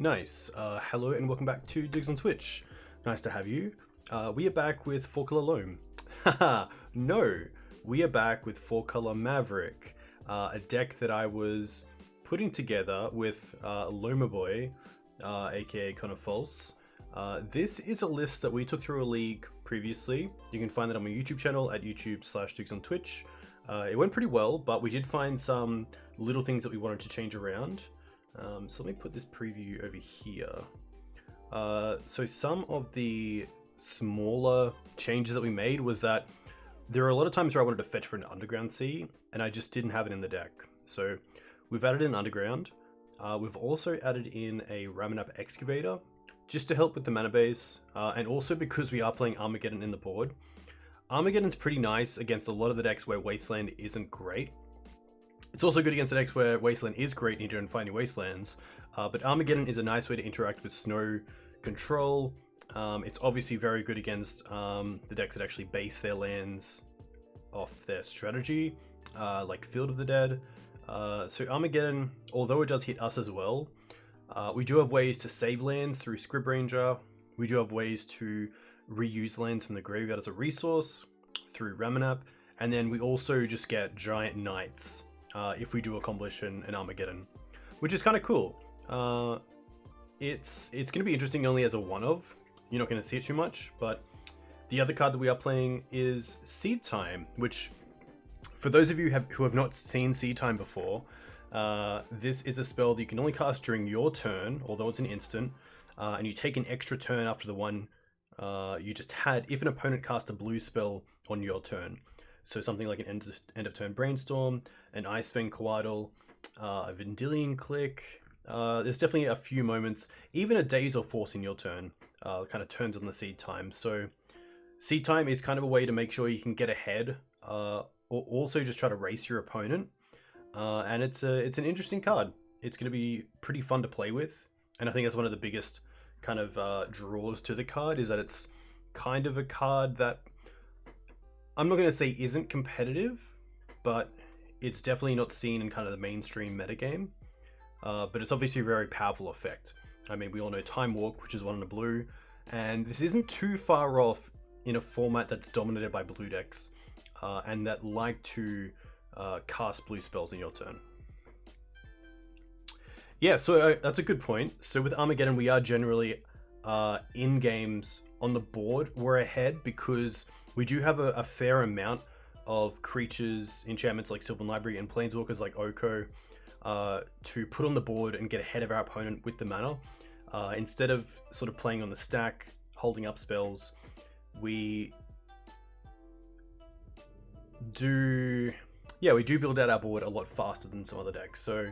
Nice. Hello and welcome back to Digs on Twitch. Nice to have you. We are back with 4-color Loam. Haha, no. We are back with 4-color Maverick, a deck that I was putting together with Loma Boy, aka Connor False. This is a list that we took through a league previously. You can find that on my YouTube channel at youtube/digsonTwitch. It went pretty well, but we did find some little things that we wanted to change around. So let me put this preview over here. So some of the smaller changes that we made was that there are a lot of times where I wanted to fetch for an underground sea and I just didn't have it in the deck. So we've added an underground. We've also added in a Ramming Up Excavator just to help with the mana base, and also because we are playing Armageddon in the board. Armageddon's pretty nice against a lot of the decks where Wasteland isn't great. It's also good against the decks where Wasteland is great and you don't find any Wastelands, but Armageddon is a nice way to interact with snow control. It's obviously very good against the decks that actually base their lands off their strategy, like Field of the Dead. So Armageddon, although it does hit us as well, we do have ways to save lands through Scrib Ranger. We do have ways to reuse lands from the graveyard as a resource through Ramanap, and then we also just get Giant Knights if we do accomplish an Armageddon, which is kind of cool. It's going to be interesting only as a one-of. You're not going to see it too much, but the other card that we are playing is Seed Time, which for those of you who have not seen Seed Time before, this is a spell that you can only cast during your turn, although it's an instant, and you take an extra turn after the one you just had if an opponent cast a blue spell on your turn. So something like an end of turn Brainstorm, an Ice Fang Coatl, a Vendilion Click. There's definitely a few moments, even a Daze or Force in your turn, kind of turns on the Seed Time. So Seed Time is kind of a way to make sure you can get ahead, or also just try to race your opponent. And it's an interesting card. It's going to be pretty fun to play with, and I think that's one of the biggest kind of draws to the card, is that it's kind of a card that I'm not going to say isn't competitive, but it's definitely not seen in kind of the mainstream metagame. But it's obviously a very powerful effect. I mean, we all know Time Walk, which is one in the blue, and this isn't too far off in a format that's dominated by blue decks, and that like to cast blue spells in your turn. Yeah, so that's a good point. So with Armageddon, we are generally in games on the board, we're ahead because we do have a fair amount of creatures, enchantments like Sylvan Library, and planeswalkers like Oko to put on the board and get ahead of our opponent with the mana. Instead of sort of playing on the stack, holding up spells, we do build out our board a lot faster than some other decks. So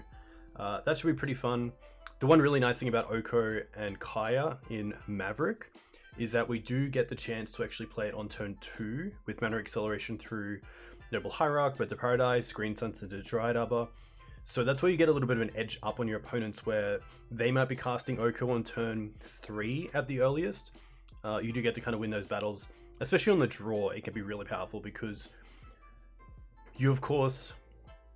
that should be pretty fun. The one really nice thing about Oko and Kaya in Maverick is that we do get the chance to actually play it on turn 2 with mana acceleration through Noble Hierarch, Birds of Paradise, Green Sensitive Dryad Arbor. So that's where you get a little bit of an edge up on your opponents, where they might be casting Oko on turn 3 at the earliest. You do get to kind of win those battles, especially on the draw. It can be really powerful because you, of course,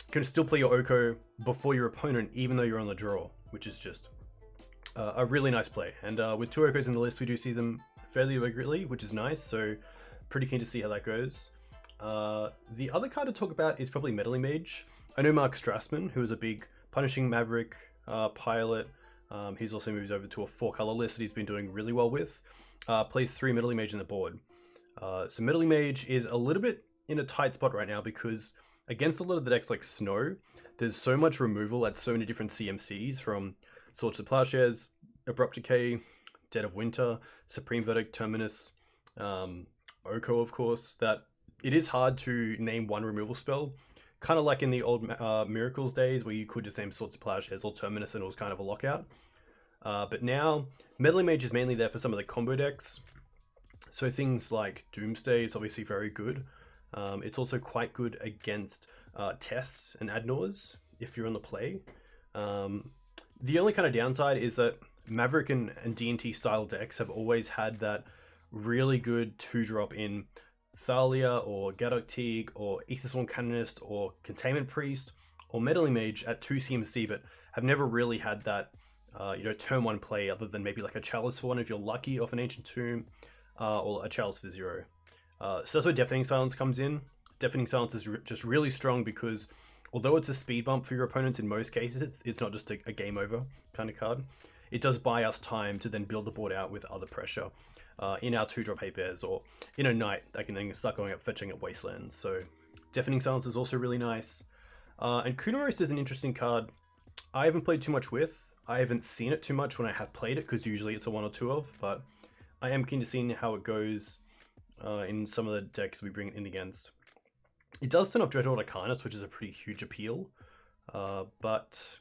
can still play your Oko before your opponent, even though you're on the draw, which is just a really nice play. And with 2 Okos in the list, we do see them fairly regularly, which is nice. So pretty keen to see how that goes. The other card to talk about is probably Meddling Mage. I know Mark Strassman, who is a big Punishing Maverick pilot. He's also moved over to a 4-color list that he's been doing really well with. Plays 3 Meddling Mage in the board. So Meddling Mage is a little bit in a tight spot right now because against a lot of the decks like Snow, there's so much removal at so many different CMCs, from Swords to Plowshares, Abrupt Decay, Dead of Winter, Supreme Verdict, Terminus, Oko, of course, that it is hard to name one removal spell. Kind of like in the old Miracles days where you could just name Swords to Plowshares or Terminus and it was kind of a lockout. But now, Meddling Mage is mainly there for some of the combo decks. So things like Doomsday is obviously very good. It's also quite good against Tests and Adnors if you're on the play. The only kind of downside is that Maverick and D&T style decks have always had that really good 2-drop in Thalia or Gaddock Teeg or Aethersworn Canonist or Containment Priest or Meddling Mage at 2 CMC, but have never really had that turn 1 play other than maybe like a Chalice for 1 if you're lucky off an Ancient Tomb, or a Chalice for 0. So that's where Deafening Silence comes in. Deafening Silence is just really strong because although it's a speed bump for your opponents in most cases, it's not just a game over kind of card. It does buy us time to then build the board out with other pressure in our 2-drop hate bears, or in a night I can then start going up fetching at Wastelands. So Deafening Silence is also really nice. And Kunaros is an interesting card. I haven't played too much with. I haven't seen it too much when I have played it, because usually it's a 1 or 2 of, but I am keen to see how it goes in some of the decks we bring it in against. It does turn off Dreadhorde Arcanist, which is a pretty huge appeal, but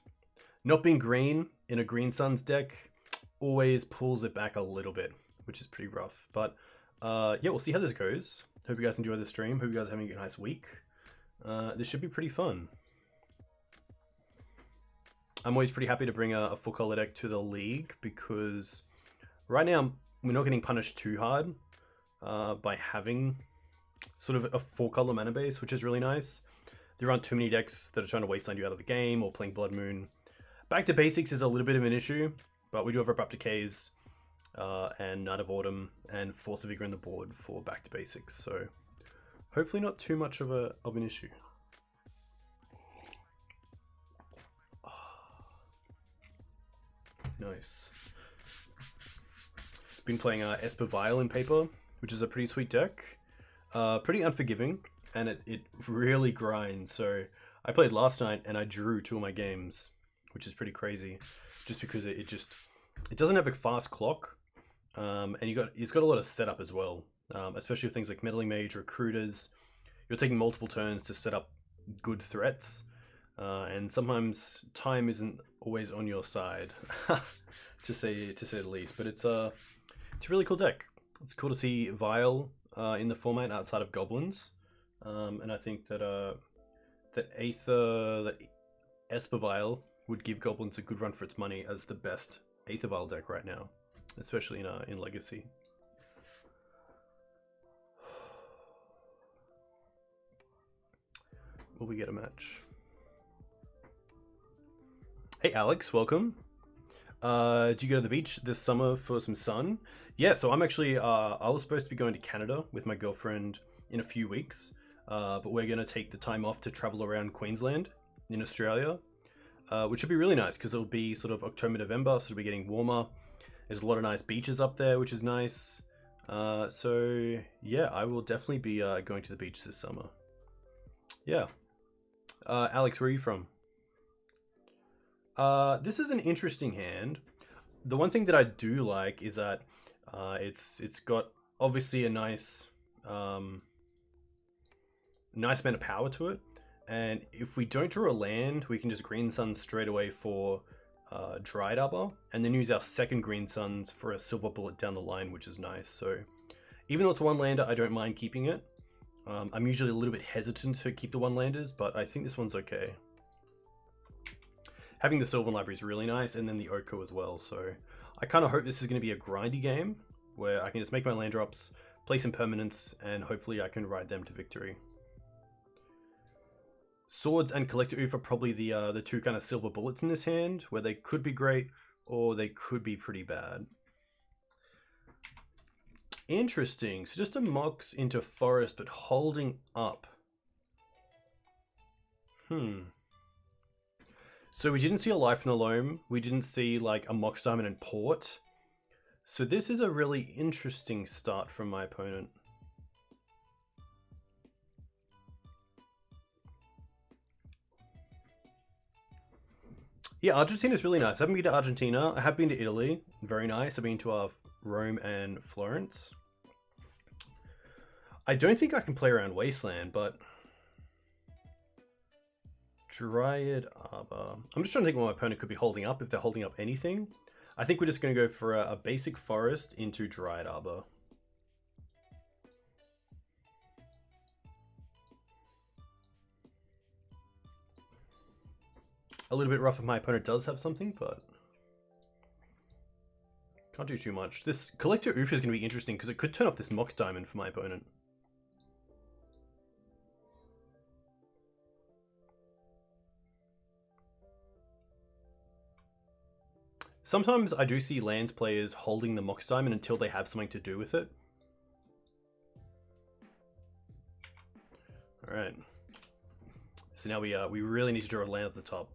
not being green in a Green Suns deck always pulls it back a little bit, which is pretty rough. But yeah, we'll see how this goes. Hope you guys enjoy the stream. Hope you guys are having a nice week. This should be pretty fun. I'm always pretty happy to bring a full color deck to the league, because right now we're not getting punished too hard by having sort of a 4-color mana base, which is really nice. There aren't too many decks that are trying to wasteland you out of the game or playing Blood Moon. Back to Basics is a little bit of an issue, but we do have Abrupt Decays and Night of Autumn and Force of Vigor in the board for Back to Basics, so hopefully not too much of an issue. Nice. Been playing Esper Vial in paper, which is a pretty sweet deck. Pretty unforgiving, and it really grinds. So I played last night and I drew 2 of my games, which is pretty crazy, just because it doesn't have a fast clock, and it's got a lot of setup as well, especially with things like Meddling Mage, Recruiters. You're taking multiple turns to set up good threats, and sometimes time isn't always on your side, to say the least. But it's a really cool deck. It's cool to see Vial in the format outside of Goblins, and I think that that Esper Vial would give Goblins a good run for its money as the best Aether Vial deck right now, especially in Legacy. Will we get a match? Hey Alex, welcome. Do you go to the beach this summer for some sun? Yeah, so I'm actually, I was supposed to be going to Canada with my girlfriend in a few weeks, but we're going to take the time off to travel around Queensland in Australia, which would be really nice because it'll be sort of October, November, so it'll be getting warmer. There's a lot of nice beaches up there, which is nice. So yeah, I will definitely be going to the beach this summer. Yeah. Alex, where are you from? This is an interesting hand. The one thing that I do like is that it's got obviously a nice nice amount of power to it, and if we don't draw a land, we can just Green Sun straight away for Dried Arbor, and then use our second Green Suns for a Silver Bullet down the line, which is nice. So even though it's a 1-lander, I don't mind keeping it. I'm usually a little bit hesitant to keep the 1-landers, but I think this one's okay. Having the Sylvan Library is really nice, and then the Oko as well. So I kind of hope this is going to be a grindy game where I can just make my land drops, play some permanents, and hopefully I can ride them to victory. Swords and Collector Oof are probably the 2 kind of silver bullets in this hand, where they could be great or they could be pretty bad. Interesting. So just a Mox into Forest, but holding up. So we didn't see a Life in the Loam. We didn't see like a Mox Diamond and Port. So this is a really interesting start from my opponent. Yeah, Argentina's really nice. I haven't been to Argentina. I have been to Italy. Very nice. I've been to Rome and Florence. I don't think I can play around Wasteland, but Dryad Arbor. I'm just trying to think what my opponent could be holding up, if they're holding up anything. I think we're just going to go for a basic Forest into Dryad Arbor. A little bit rough if my opponent does have something, but can't do too much. This Collector Oof is going to be interesting because it could turn off this Mox Diamond for my opponent. Sometimes I do see lands players holding the Mox Diamond until they have something to do with it. Alright. So now we really need to draw a land at the top.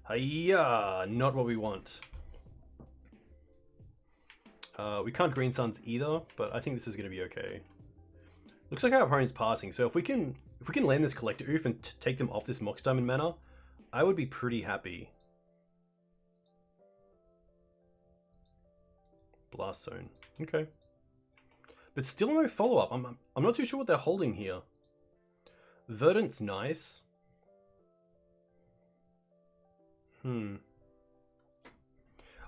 Hiya! Not what we want. We can't Green Suns either, but I think this is going to be okay. Looks like our opponent's passing, so if we can land this Collector Oof and take them off this Mox Diamond mana, I would be pretty happy. Blast Zone. Okay. But still no follow-up. I'm not too sure what they're holding here. Verdant's nice.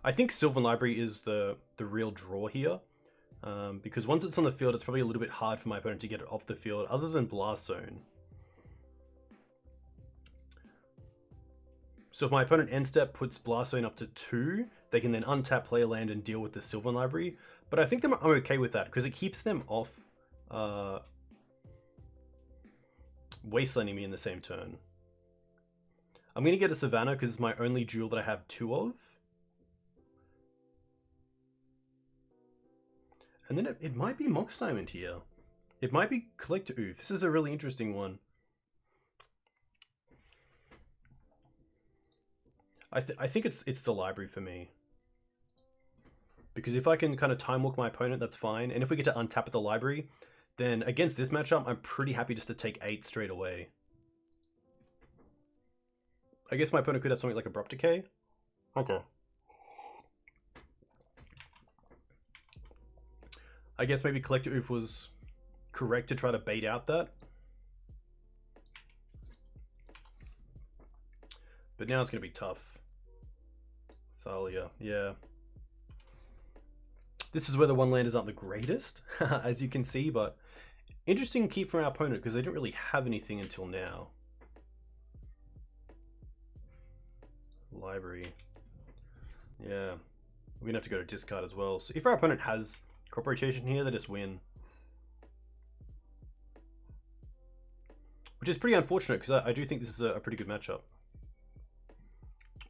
I think Sylvan Library is the real draw here. Because once it's on the field, it's probably a little bit hard for my opponent to get it off the field, other than Blast Zone. So if my opponent end step puts Blast Zone up to 2, they can then untap, play a land, and deal with the Sylvan Library. But I think I'm okay with that, because it keeps them off wastelanding me in the same turn. I'm going to get a Savannah, because it's my only jewel that I have 2 of. And then it might be Mox Diamond here. It might be Collector Oof. This is a really interesting one. I think it's the library for me. Because if I can kind of time walk my opponent, that's fine. And if we get to untap at the library, then against this matchup, I'm pretty happy just to take 8 straight away. I guess my opponent could have something like Abrupt Decay. Okay. I guess maybe Collector Oof was correct to try to bait out that. But now it's going to be tough. Thalia, yeah. This is where the one-landers aren't the greatest, as you can see, but interesting keep from our opponent because they didn't really have anything until now. Library. Yeah. We're going to have to go to discard as well. So if our opponent has crop rotation here, they just win. Which is pretty unfortunate because I do think this is a pretty good matchup.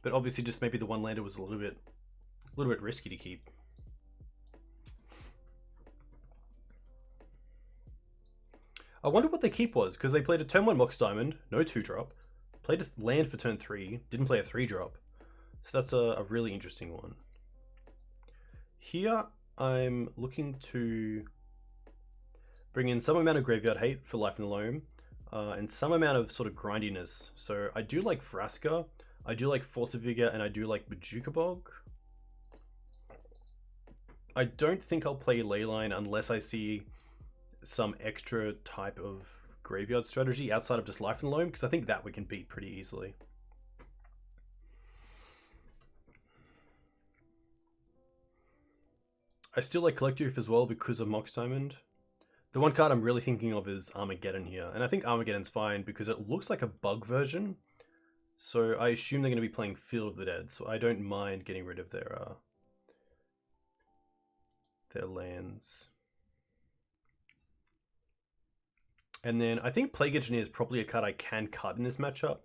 But obviously just maybe the one-lander was a little bit risky to keep. I wonder what the keep was, because they played a turn 1 Mox Diamond, no 2-drop, played a land for turn 3, didn't play a 3-drop. So that's a really interesting one. Here, I'm looking to bring in some amount of Graveyard Hate for Life in the Loam, and some amount of sort of grindiness. So I do like Vraska, I do like Force of Vigor, and I do like Bojuka Bog. I don't think I'll play Leyline unless I see some extra type of graveyard strategy outside of just Life in the Loam, because I think that we can beat pretty easily. I still like Collector Oof as well because of Mox Diamond. The one card I'm really thinking of is Armageddon here, and I think Armageddon's fine because it looks like a bug version. So I assume they're going to be playing Field of the Dead, so I don't mind getting rid of their lands. And then I think Plague Engineer is probably a card I can cut in this matchup.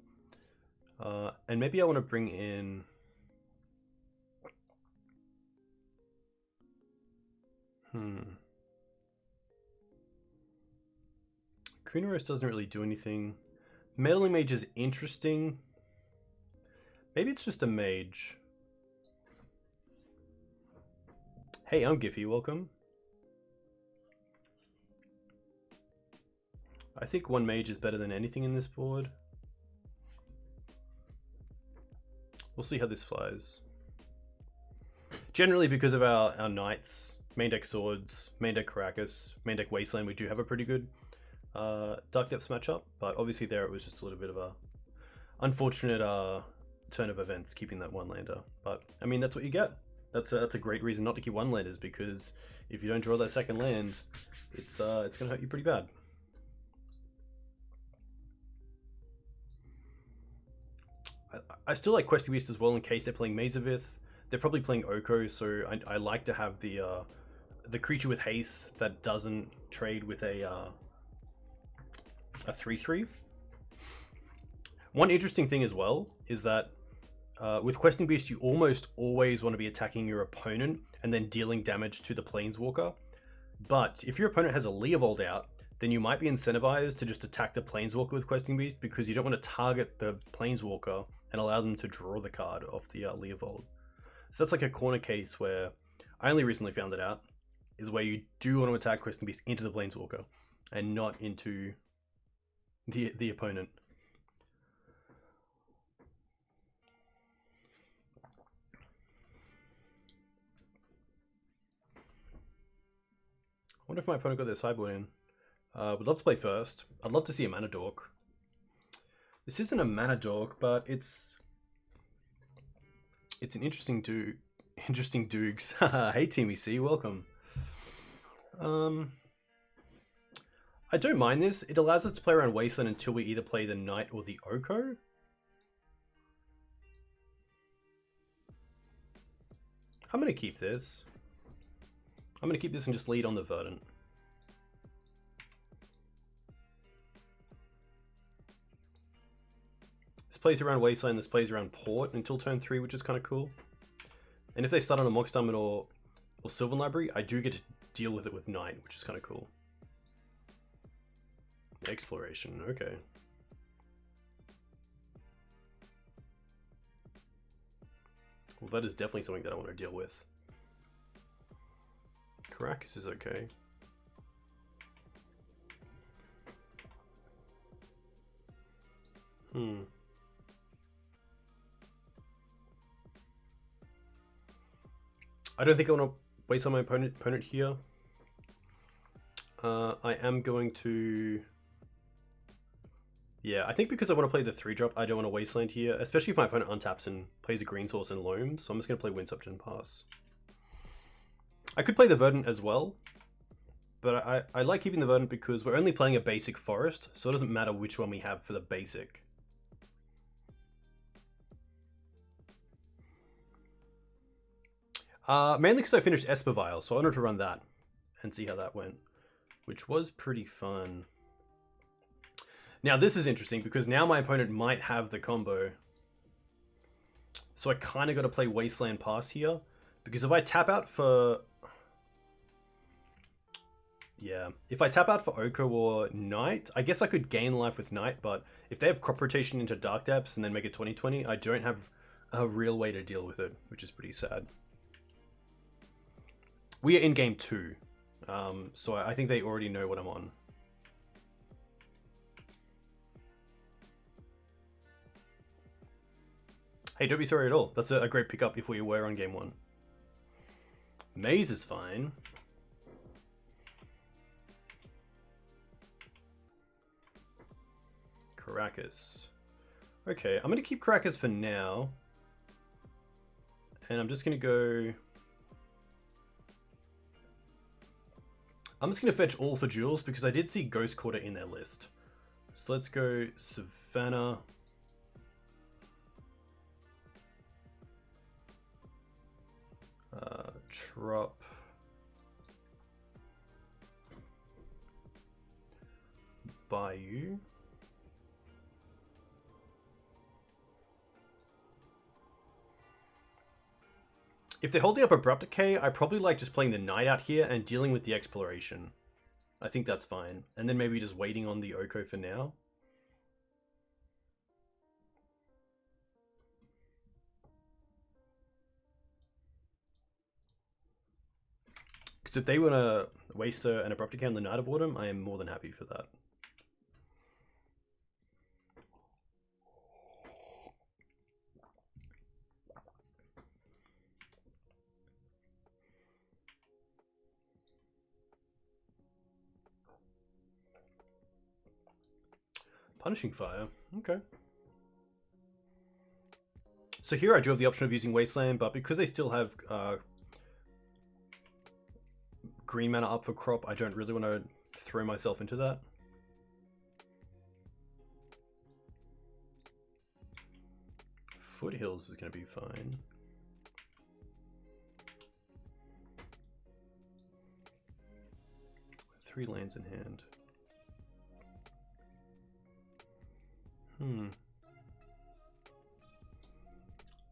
And maybe I want to bring in... Kunaros doesn't really do anything. Meddling Mage is interesting. Maybe it's just a mage. Hey, I'm Giffy, welcome. I think one mage is better than anything in this board. We'll see how this flies. Generally, because of our knights, main deck swords, main deck Caracas, main deck Wasteland, we do have a pretty good Dark Depths matchup, but obviously there it was just a little bit of a unfortunate turn of events keeping that one lander. But I mean, that's what you get. That's a great reason not to keep one landers, because if you don't draw that second land, it's gonna hurt you pretty bad. I still like Questy Beast as well in case they're playing Mazavith. They're probably playing Oko, so I like to have the creature with haste that doesn't trade with a 3/3. One interesting thing as well is that with Questing Beast, you almost always want to be attacking your opponent and then dealing damage to the Planeswalker. But if your opponent has a Leovold out, then you might be incentivized to just attack the Planeswalker with Questing Beast because you don't want to target the Planeswalker and allow them to draw the card off the Leovold. So that's like a corner case where I only recently found it out, is where you do want to attack Questing Beast into the Planeswalker and not into the opponent. I wonder if my opponent got their sideboard in. Would love to play first. I'd love to see a Mana Dork. This isn't a Mana Dork, but it's an interesting Doogs. Hey Timmy C, welcome. I don't mind this. It allows us to play around Wasteland until we either play the Knight or the Oko. I'm going to keep this. I'm going to keep this and just lead on the Verdant. This plays around Wasteland, this plays around Port until turn 3, which is kind of cool. And if they start on a Mox Diamond or Sylvan Library, I do get to deal with it with Knight, which is kind of cool. Exploration, okay. Well, that is definitely something that I want to deal with. Caracas is okay. I don't think I want to waste on my opponent here. I am going to... Yeah, I think because I want to play the 3-drop, I don't want to Wasteland here, especially if my opponent untaps and plays a green source and loams, so I'm just going to play Windswept and pass. I could play the Verdant as well, but I like keeping the Verdant because we're only playing a basic forest, so it doesn't matter which one we have for the basic. Mainly because I finished Esper Vial, so I wanted to run that and see how that went, which was pretty fun. Now this is interesting because now my opponent might have the combo. So I kind of got to play Wasteland Pass here, because if I tap out for... Yeah, if I tap out for Oko or Knight, I guess I could gain life with Knight, but if they have crop rotation into Dark Depths and then make it 20/20, I don't have a real way to deal with it, which is pretty sad. We are in game 2, so I think they already know what I'm on. Hey, don't be sorry at all. That's a great pickup if we were on game 1. Maze is fine. Caracas. Okay, I'm going to keep Caracas for now. And I'm just going to go... I'm just going to fetch all for Jewels because I did see Ghost Quarter in their list. So let's go Savannah. Trop. Bayou. If they're holding up Abrupt Decay, I probably like just playing the Knight out here and dealing with the Exploration. I think that's fine. And then maybe just waiting on the Oko for now. Because if they want to waste an Abrupt Decay on the Knight of Autumn, I am more than happy for that. Punishing Fire, okay. So here I do have the option of using Wasteland, but because they still have green mana up for crop, I don't really want to throw myself into that. Foothills is going to be fine. Three lands in hand.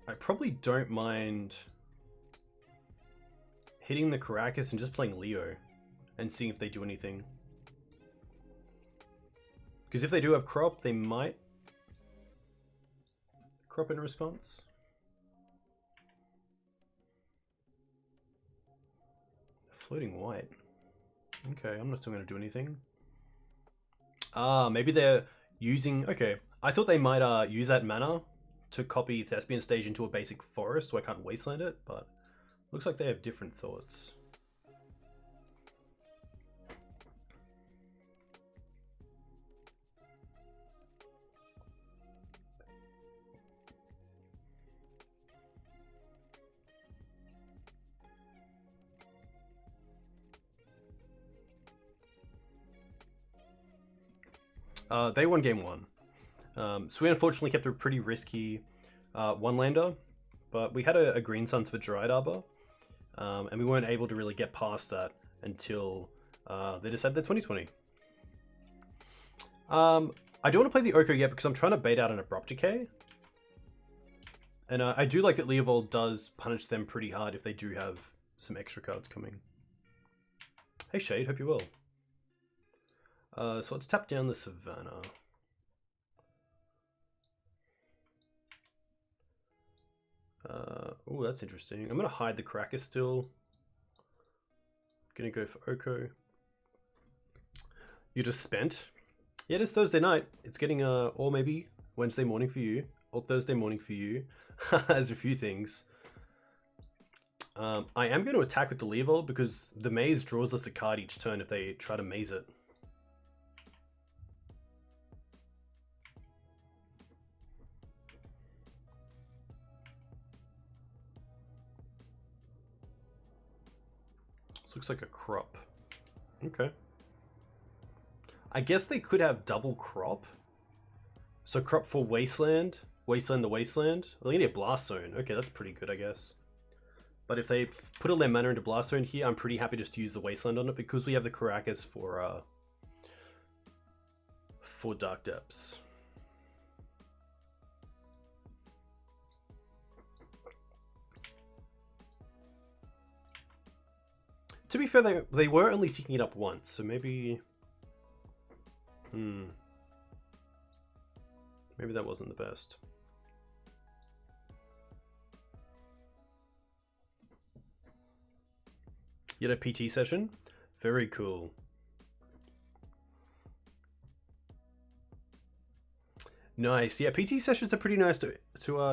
I probably don't mind hitting the Caracas and just playing Leo and seeing if they do anything. Because if they do have crop, they might crop in response. Floating white. Okay, I'm not still going to do anything. Ah, maybe they're using... Okay, I thought they might use that mana to copy Thespian Stage into a basic forest so I can't wasteland it, but looks like they have different thoughts. They won game one. So we unfortunately kept a pretty risky one-lander, but we had a Green Suns for Dryad Arbor, and we weren't able to really get past that until they decided they're 2020. I don't want to play the Oko yet because I'm trying to bait out an Abrupt Decay. And I do like that Leovold does punish them pretty hard if they do have some extra cards coming. Hey Shade, hope you're well. So let's tap down the Savannah. Oh, that's interesting. I'm going to hide the Caracas still. Going to go for Oko. You're just spent. Yeah, it is Thursday night. It's getting, or maybe Wednesday morning for you, or Thursday morning for you. There's a few things. I am going to attack with the Leovold because the maze draws us a card each turn if they try to maze it. This looks like a crop. Okay. I guess they could have double crop. So crop for Wasteland, Wasteland the Wasteland. Well, they need a Blast Zone. Okay, that's pretty good, I guess. But if they put all their mana into Blast Zone here, I'm pretty happy just to use the Wasteland on it because we have the Caracas for Dark Depths. To be fair, they were only ticking it up once, so maybe... Maybe that wasn't the best. You had a PT session? Very cool. Nice. Yeah, PT sessions are pretty nice to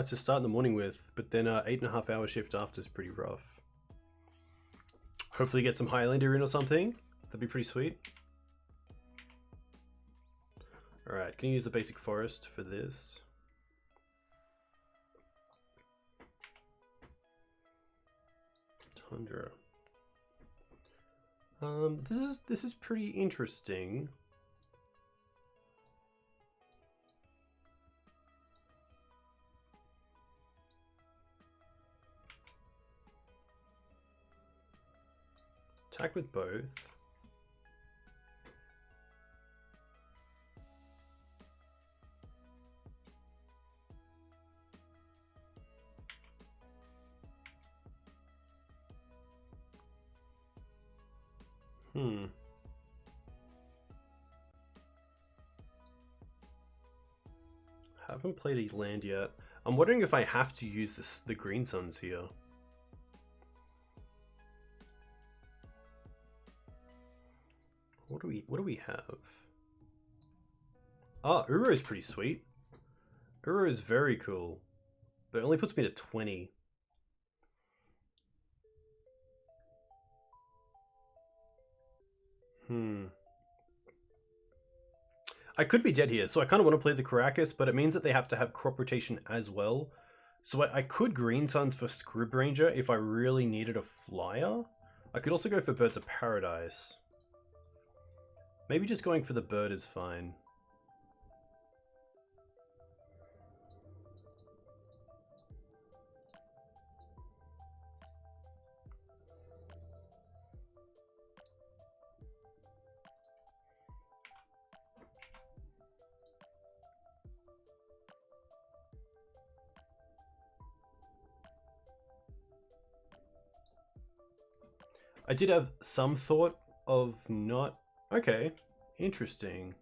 start in the morning with, but then 8.5 hour shift after is pretty rough. Hopefully get some Highlander in or something. That'd be pretty sweet. Alright, can you use the basic forest for this? Tundra. This is pretty interesting. Attack with both. Haven't played a land yet. I'm wondering if I have to use the Green Suns here. What do we have? Ah, Uro is pretty sweet. Uro is very cool, but it only puts me to 20. I could be dead here, so I kind of want to play the Caracas, but it means that they have to have crop rotation as well. So I could Green Suns for Scrib Ranger if I really needed a flyer. I could also go for Birds of Paradise. Maybe just going for the bird is fine. I did have some thought of not... Okay, interesting.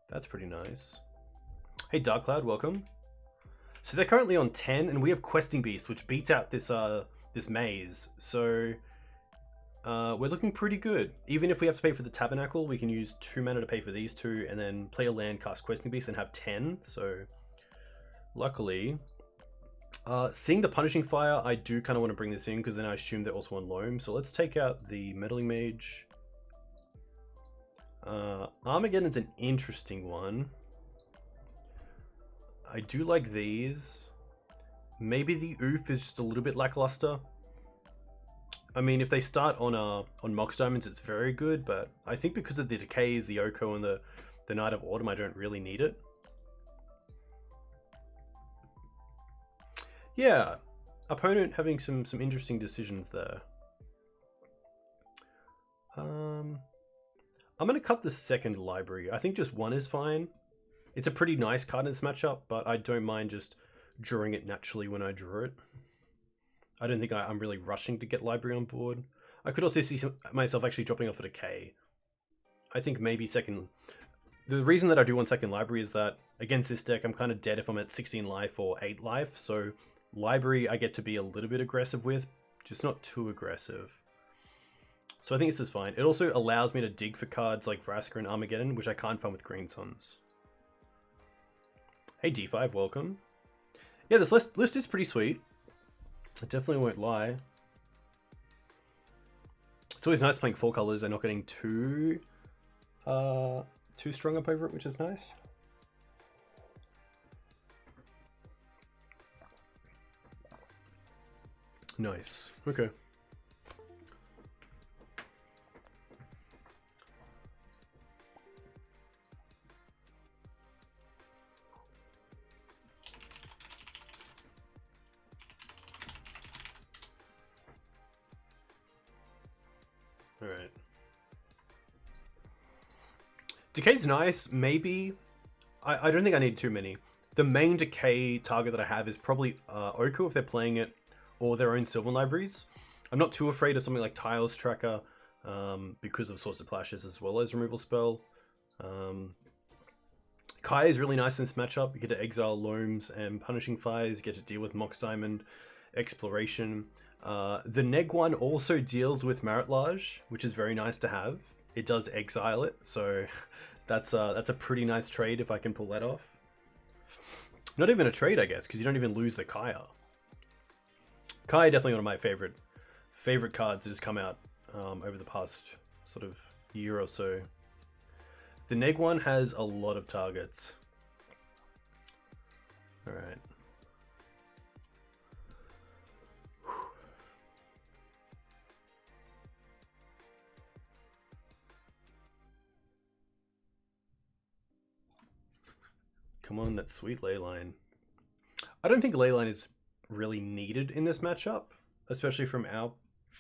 That's pretty nice. Hey Dark Cloud, welcome. So they're currently on 10, and we have Questing Beast, which beats out this this maze. So we're looking pretty good. Even if we have to pay for the Tabernacle, we can use 2 mana to pay for these 2, and then play a land, cast Questing Beast, and have 10. So luckily, seeing the Punishing Fire, I do kind of want to bring this in because then I assume they're also on Loam. So let's take out the Meddling Mage. Armageddon's an interesting one. I do like these. Maybe the Oof is just a little bit lackluster. I mean, if they start on Mox Diamonds, it's very good, but I think because of the Decays, the Oko, and the Knight of Autumn, I don't really need it. Yeah, opponent having some interesting decisions there. I'm going to cut the second library. I think just 1 is fine. It's a pretty nice card in this matchup, but I don't mind just drawing it naturally when I draw it. I don't think I'm really rushing to get library on board. I could also see myself actually dropping off at a K. I think maybe second... The reason that I do want second library is that against this deck, I'm kind of dead if I'm at 16 life or 8 life, so library I get to be a little bit aggressive with, just not too aggressive. So I think this is fine. It also allows me to dig for cards like Vraska and Armageddon, which I can't find with Green Suns. Hey D5, welcome. Yeah, this list is pretty sweet. I definitely won't lie. It's always nice playing 4 colors and not getting too strung up over it, which is nice. Nice. Okay. All right. Decay's nice, maybe. I don't think I need too many. The main Decay target that I have is probably Oko if they're playing it, or their own Sylvan libraries. I'm not too afraid of something like Tiles Tracker because of Source of Clashes as well as Removal Spell. Kai is really nice in this matchup. You get to exile Loams and Punishing Fires, you get to deal with Mox Diamond, Exploration. The Neg one also deals with Maritlage, which is very nice to have. It does exile it, so that's a pretty nice trade if I can pull that off. Not even a trade, I guess, because you don't even lose the Kaya. Kaya definitely one of my favorite cards that has come out over the past sort of year or so. The Neg one has a lot of targets. All right. Come on, that sweet Leyline. I don't think Leyline is really needed in this matchup, especially from our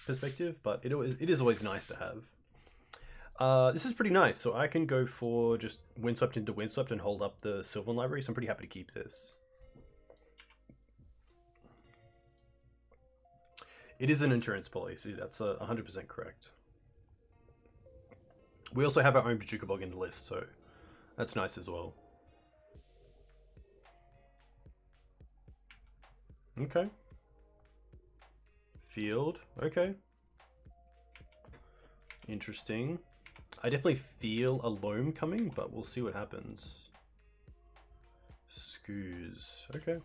perspective, but it is always nice to have. This is pretty nice, so I can go for just Windswept into Windswept and hold up the Sylvan library, so I'm pretty happy to keep this. It is an insurance policy, that's 100% correct. We also have our own Pachuca Bog in the list, so that's nice as well. Okay. Field, okay. Interesting. I definitely feel a Loam coming, but we'll see what happens. Scoos, okay.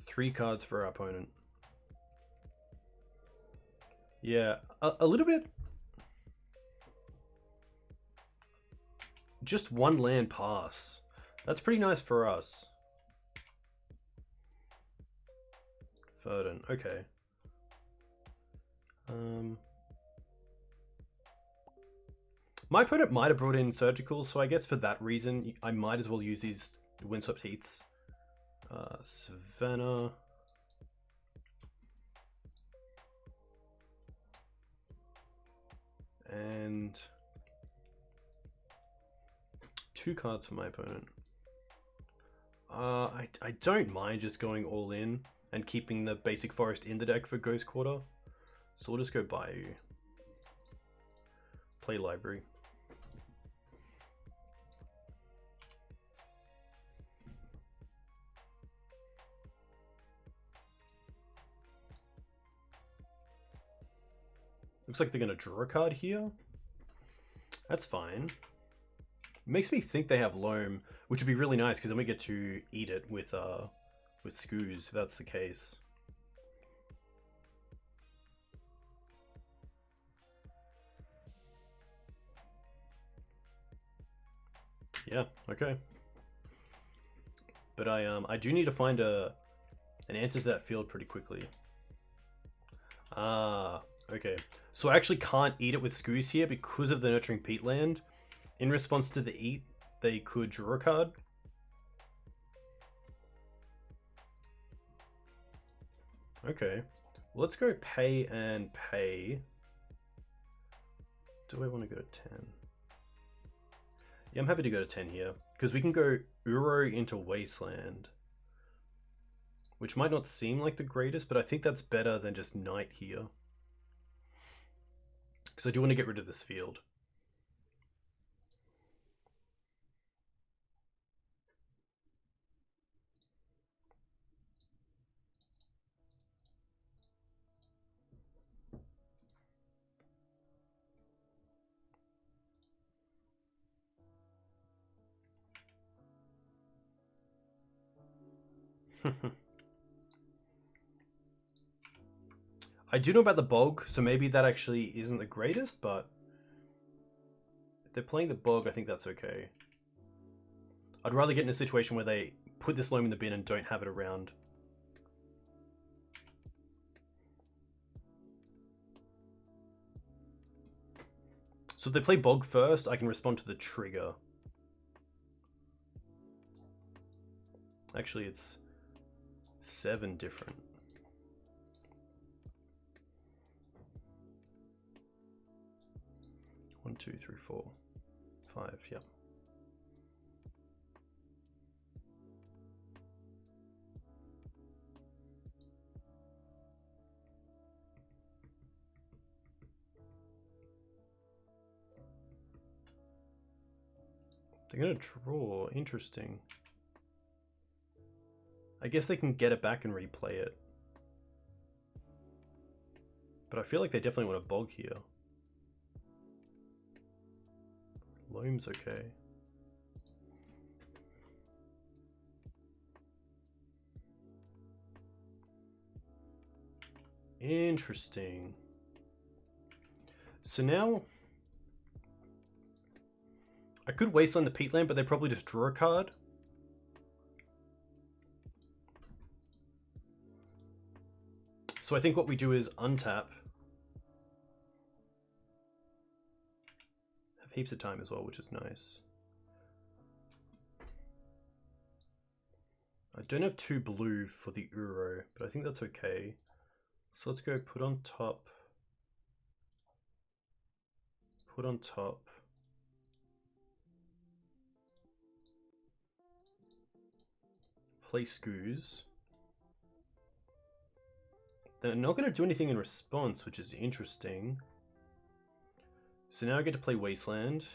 Three cards for our opponent. Yeah, a little bit. Just one land pass. That's pretty nice for us. Verdant, okay. My opponent might have brought in Surgical, so I guess for that reason, I might as well use these Windswept Heats. Savannah. And 2 cards for my opponent. I don't mind just going all in and keeping the basic forest in the deck for Ghost Quarter. So we'll just go Bayou. Play Library. Looks like they're going to draw a card here. That's fine. Makes me think they have Loam, which would be really nice because then we get to eat it with Scoos, if that's the case. Yeah, okay. But I do need to find an answer to that field pretty quickly. Okay. So I actually can't eat it with Scoos here because of the Nurturing Peatland. In response to the eat, they could draw a card. Okay. Well, let's go pay and pay. Do I want to go to 10? Yeah, I'm happy to go to 10 here. Because we can go Uro into Wasteland. Which might not seem like the greatest, but I think that's better than just Knight here. Because I do want to get rid of this field. I do know about the Bog, so maybe that actually isn't the greatest, but if they're playing the Bog, I think that's okay. I'd rather get in a situation where they put this Loam in the bin and don't have it around. So if they play Bog first, I can respond to the trigger. Actually, it's 7 different. One, two, three, 4, 5, yeah. They're gonna draw, interesting. I guess they can get it back and replay it. But I feel like they definitely want a Bog here. Loam's okay. Interesting. So now I could Wasteland the Peatland, but they probably just draw a card. So I think what we do is untap. Have heaps of time as well, which is nice. I don't have 2 blue for the Uro, but I think that's okay. So let's go put on top. Put on top. Play Scoos. They're not going to do anything in response, which is interesting. So now I get to play Wasteland.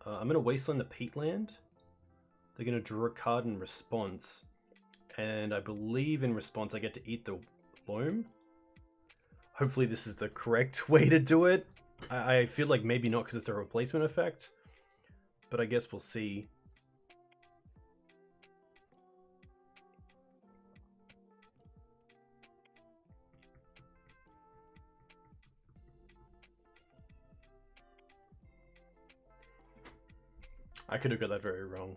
I'm going to Wasteland the Peatland. They're going to draw a card in response. And I believe in response I get to eat the Loam. Hopefully this is the correct way to do it. I feel like maybe not because it's a replacement effect. But I guess we'll see. I could have got that very wrong.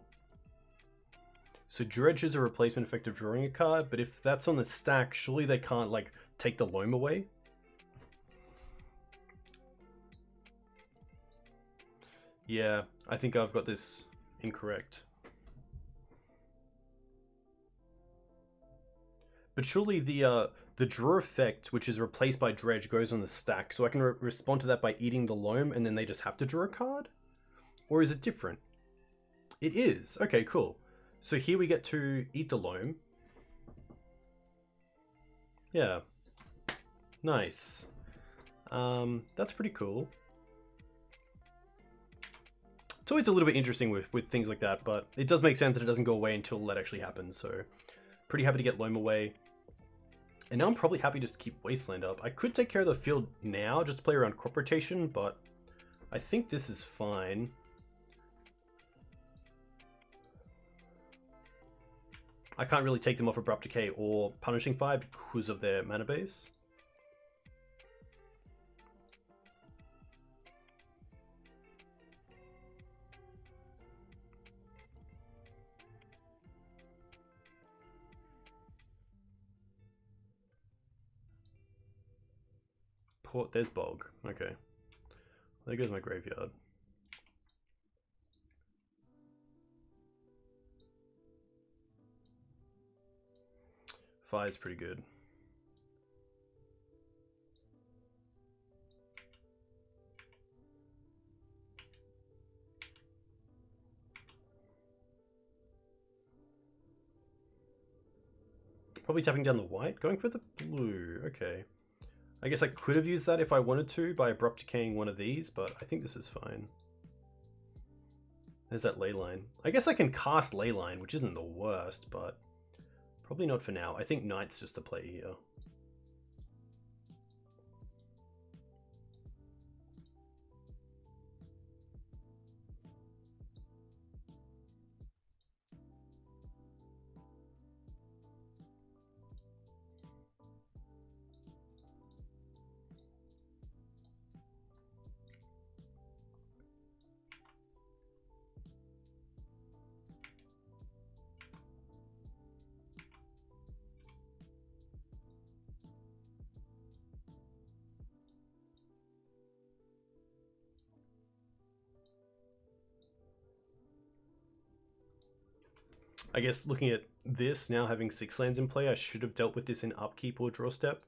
So Dredge is a replacement effect of drawing a card, but if that's on the stack, surely they can't, like, take the Loam away? Yeah, I think I've got this incorrect. But surely the draw effect, which is replaced by Dredge, goes on the stack, so I can respond to that by eating the Loam, and then they just have to draw a card? Or is it different? It is. Okay, cool. So here we get to eat the loam. Yeah. Nice. That's pretty cool. It's always a little bit interesting with things like that, but it does make sense that it doesn't go away until that actually happens, so pretty happy to get loam away. And now I'm probably happy just to keep Wasteland up. I could take care of the field now, just to play around crop rotation, but I think this is fine. I can't really take them off Abrupt Decay or Punishing Fire because of their mana base. There's Bog. Okay. There goes my graveyard. Fire's pretty good. Probably tapping down the white, going for the blue. Okay. I guess I could have used that if I wanted to by Abrupt Decaying one of these, but I think this is fine. There's that Leyline. I guess I can cast Leyline, which isn't the worst, but probably not for now. I think Knight's just the play here. I guess looking at this, now having 6 lands in play, I should have dealt with this in upkeep or draw step.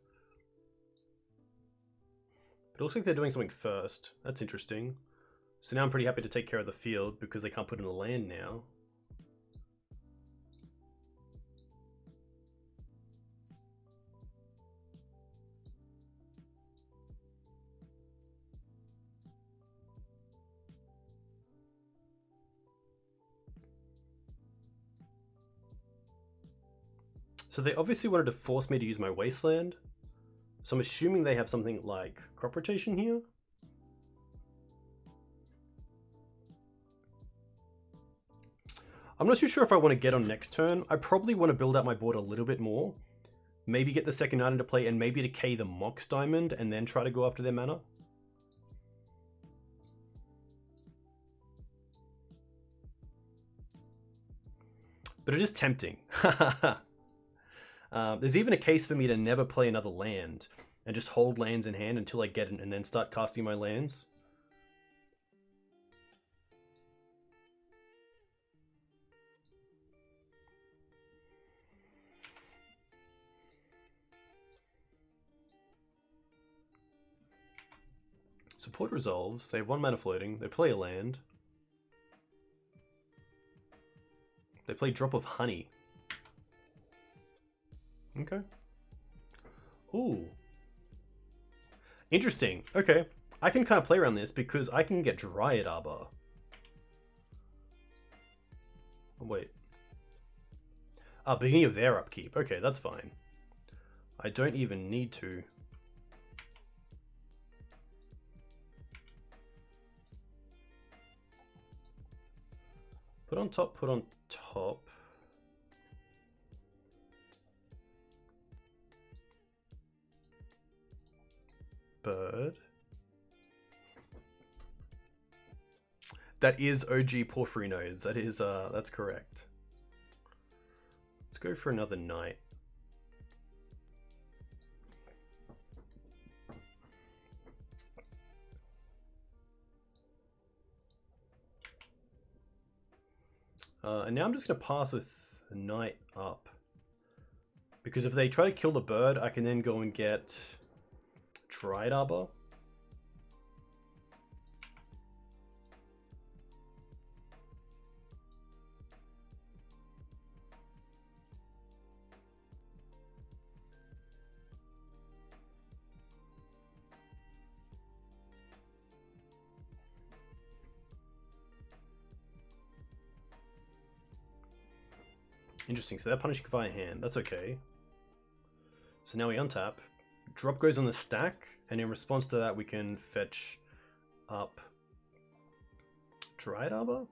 But it looks like they're doing something first. That's interesting. So now I'm pretty happy to take care of the field because they can't put in a land now. So they obviously wanted to force me to use my Wasteland. So I'm assuming they have something like crop rotation here. I'm not too sure if I want to get on next turn. I probably want to build out my board a little bit more. Maybe get the second knight into play and maybe decay the Mox Diamond and then try to go after their mana. But it is tempting. There's even a case for me to never play another land and just hold lands in hand until I get it and then start casting my lands. Support resolves. They have 1 mana floating. They play a land. They play Drop of Honey. Okay. Ooh. Interesting. Okay. I can kind of play around this because I can get Dryad Arbor. Oh, wait. Beginning of their upkeep. Okay, that's fine. I don't even need to. Put on top, put on top. Bird. That is OG Porphyry nodes. That is, that's correct. Let's go for another knight. And now I'm just going to pass with a knight up. Because if they try to kill the bird, I can then go and get Dryad Arbor. Interesting, so they're punishing via hand. That's okay. So now we untap. Drop goes on the stack, and in response to that we can fetch up Dryad Arbor?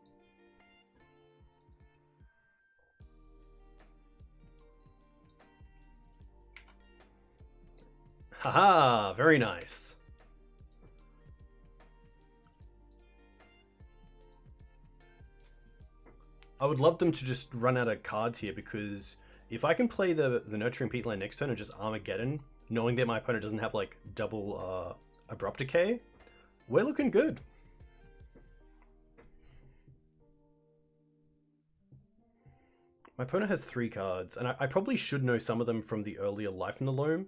Haha, very nice. I would love them to just run out of cards here, because if I can play the Nurturing Peatland next turn and just Armageddon, knowing that my opponent doesn't have like double Abrupt Decay, we're looking good. My opponent has 3 cards, and I probably should know some of them from the earlier Life in the Loam.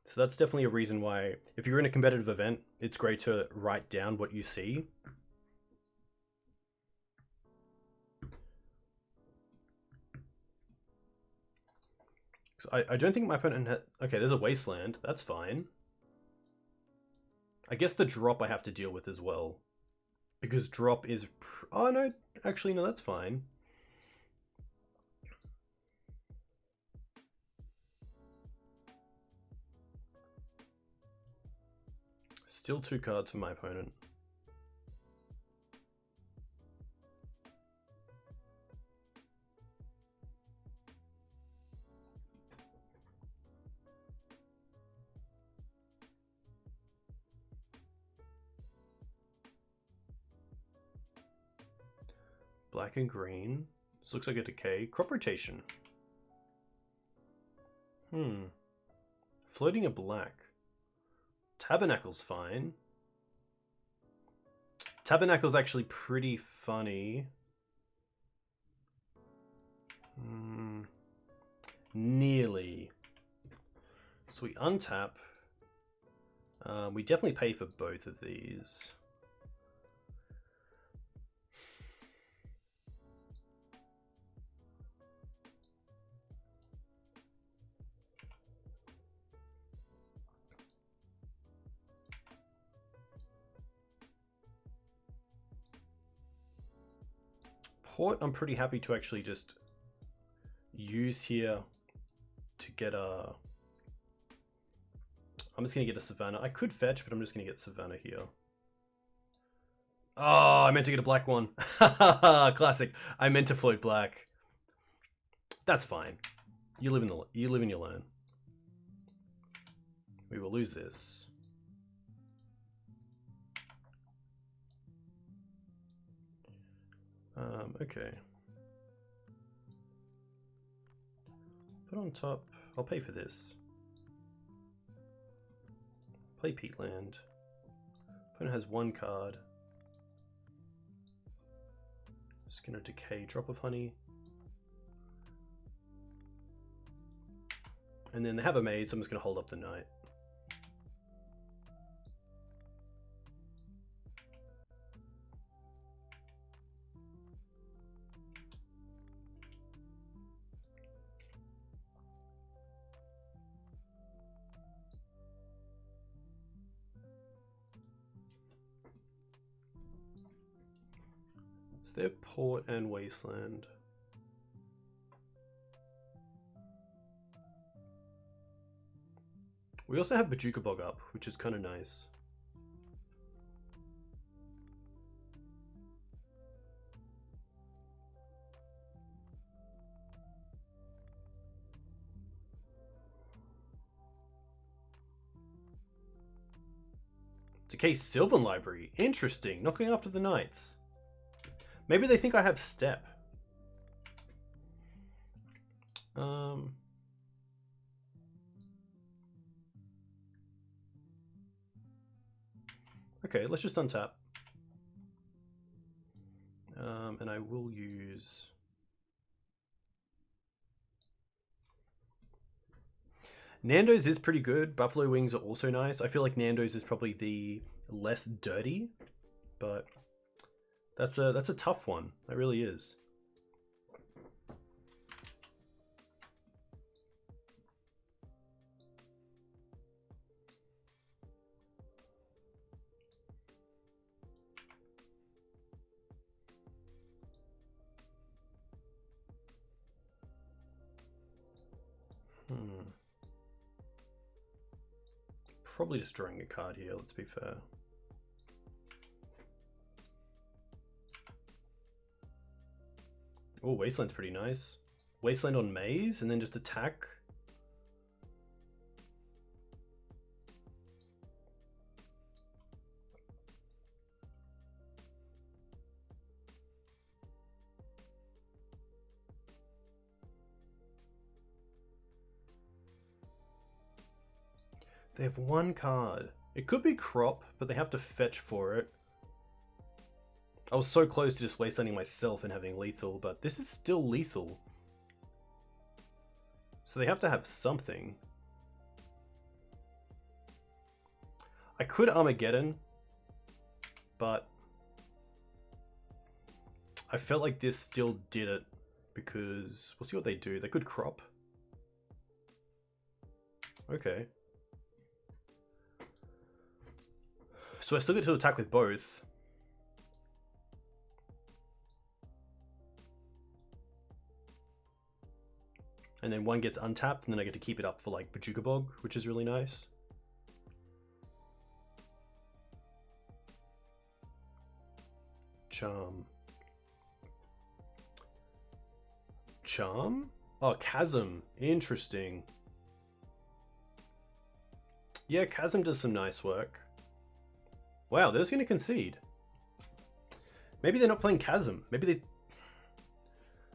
So that's definitely a reason why, if you're in a competitive event, it's great to write down what you see. So I don't think my opponent had... Okay, there's a Wasteland. That's fine. I guess the drop I have to deal with as well. Because drop is... Oh, no. Actually, no, that's fine. Still 2 cards for my opponent. Black and green. This looks like a decay. Crop rotation. Floating a black. Tabernacle's fine. Tabernacle's actually pretty funny. Nearly. So we untap. We definitely pay for both of these. Port, I'm pretty happy to actually just use here to get a... I'm just going to get a Savannah. I could fetch, but I'm just going to get Savannah here. Oh, I meant to get a black one. Classic. I meant to float black. That's fine. You live in your lane. We will lose this. Okay. Put on top. I'll pay for this. Play Peatland. Opponent has 1 card. Just gonna decay Drop of Honey. And then they have a maze, so I'm just gonna hold up the knight. They're Port and Wasteland. We also have Bajuka Bog up, which is kind of nice. Decay Sylvan Library. Interesting. Not going after the knights. Maybe they think I have step. Okay, let's just untap. And I will use... Nando's is pretty good. Buffalo Wings are also nice. I feel like Nando's is probably the less dirty, but that's a tough one. That really is. probably just drawing a card here, let's be fair. Oh, Wasteland's pretty nice. Wasteland on Maze, and then just attack. They have one card. It could be Crop, but they have to fetch for it. I was so close to just wastelanding myself and having lethal, but this is still lethal. So they have to have something. I could Armageddon, but I felt like this still did it because we'll see what they do. They could Crop. Okay. So I still get to attack with both. And then one gets untapped, and then I get to keep it up for like Bajuka Bog, which is really nice. Charm. Charm? Oh, Chasm. Interesting. Yeah, Chasm does some nice work. Wow, they're just going to concede. Maybe they're not playing Chasm. Maybe they...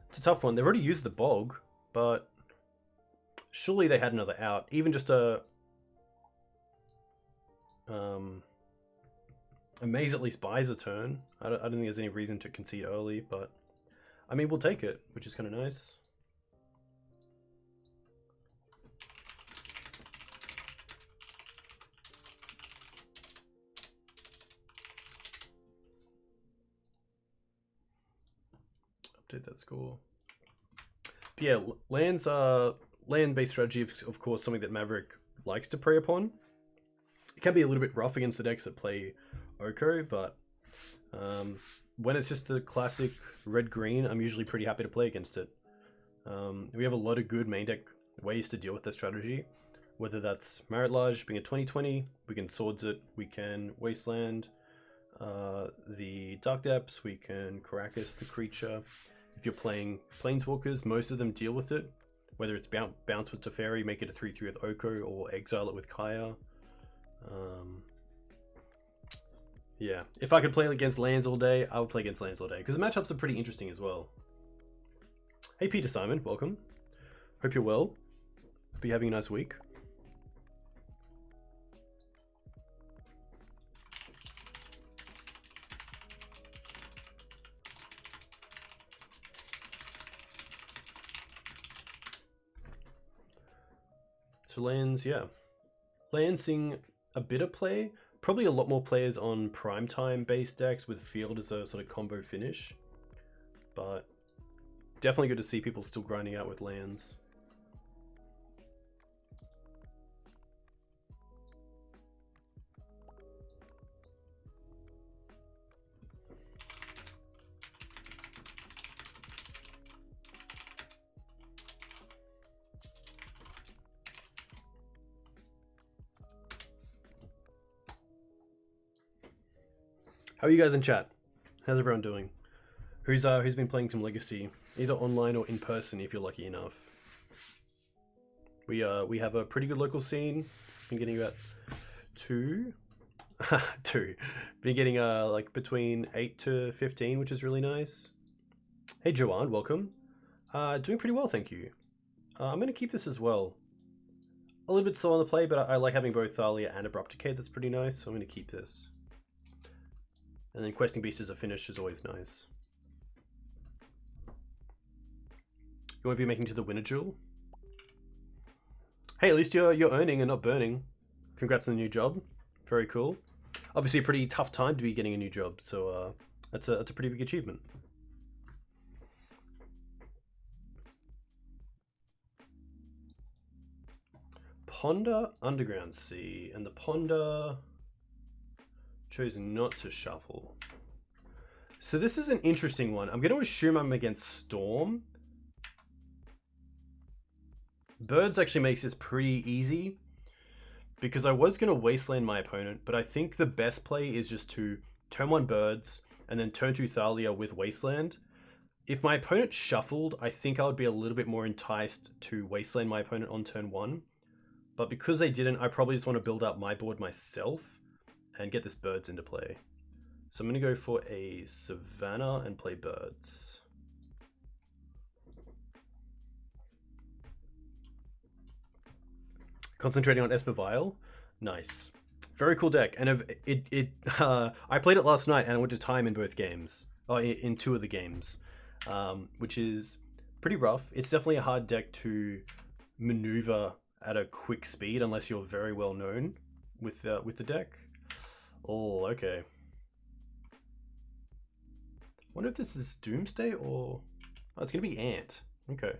It's a tough one. They've already used the Bog, but... Surely they had another out. Even just a Maze at least buys a turn. I don't think there's any reason to concede early, but... I mean, we'll take it, which is kind of nice. Update that score. But yeah, lands are... Land-based strategy, of course, something that Maverick likes to prey upon. It can be a little bit rough against the decks that play Oko, but when it's just the classic red-green, I'm usually pretty happy to play against it. We have a lot of good main deck ways to deal with this strategy, whether that's Marit Lage being a 20/20, we can Swords it, we can Wasteland the Dark Depths, we can Caracas the creature. If you're playing Planeswalkers, most of them deal with it. Whether it's bounce with Teferi, make it a 3/3 with Oko, or exile it with Kaya. Yeah, if I could play against lands all day, I would play against lands all day, because the matchups are pretty interesting as well. Hey Peter Simon, welcome. Hope you're well. Hope you're having a nice week. So lands, yeah. Lands seeing a bit of play. Probably a lot more players on primetime based decks with field as a sort of combo finish. But definitely good to see people still grinding out with lands. How are you guys in chat? How's everyone doing? Who's been playing some Legacy, either online or in person if you're lucky enough? We have a pretty good local scene. Been getting about two. Been getting like between 8 to 15, which is really nice. Hey Joanne, welcome. Doing pretty well, thank you. I'm gonna keep this as well. A little bit slow on the play, but I like having both Thalia and Abrupt Decay. That's pretty nice, so I'm gonna keep this. And then Questing Beast as a finish is always nice. You won't be making to the winner duel? Hey, at least you're earning and not burning. Congrats on the new job. Very cool. Obviously a pretty tough time to be getting a new job, so that's a pretty big achievement. Ponder Underground Sea, and the Ponder chose not to shuffle. So this is an interesting one. I'm going to assume I'm against Storm. Birds actually makes this pretty easy. because I was going to wasteland my opponent, but I think the best play is just to turn 1 birds and then turn 2 Thalia with wasteland. If my opponent shuffled, I think I would be a little bit more enticed to wasteland my opponent on turn 1. But because they didn't, I probably just want to build up my board myself and get this birds into play. So I'm going to go for a Savannah and play birds. Concentrating on Esper Vial. Nice. Very cool deck. And I played it last night and I went to time in both games. In 2 of the games. Which is pretty rough. It's definitely a hard deck to maneuver at a quick speed unless you're very well known with the deck. Oh, okay. Wonder if this is Doomsday or... Oh, it's going to be Ant. Okay.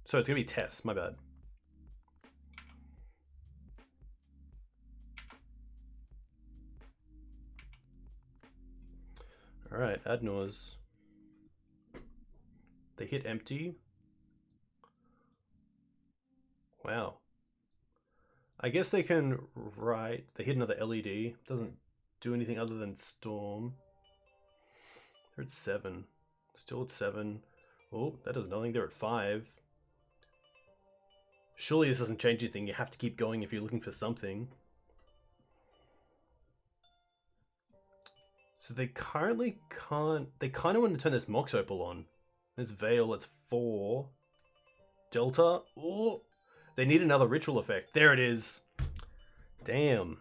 So it's going to be Tess, my bad. Alright, Adnors. They hit empty. Wow. I guess they can write... They hit another LED. Doesn't do anything other than Storm. They're at 7. Still at 7. Oh, that does nothing. They're at 5. Surely this doesn't change anything. You have to keep going if you're looking for something. So they currently can't... They kind of want to turn this Mox Opal on. This Veil, it's 4. Delta. Oh, they need another ritual effect. There it is. Damn.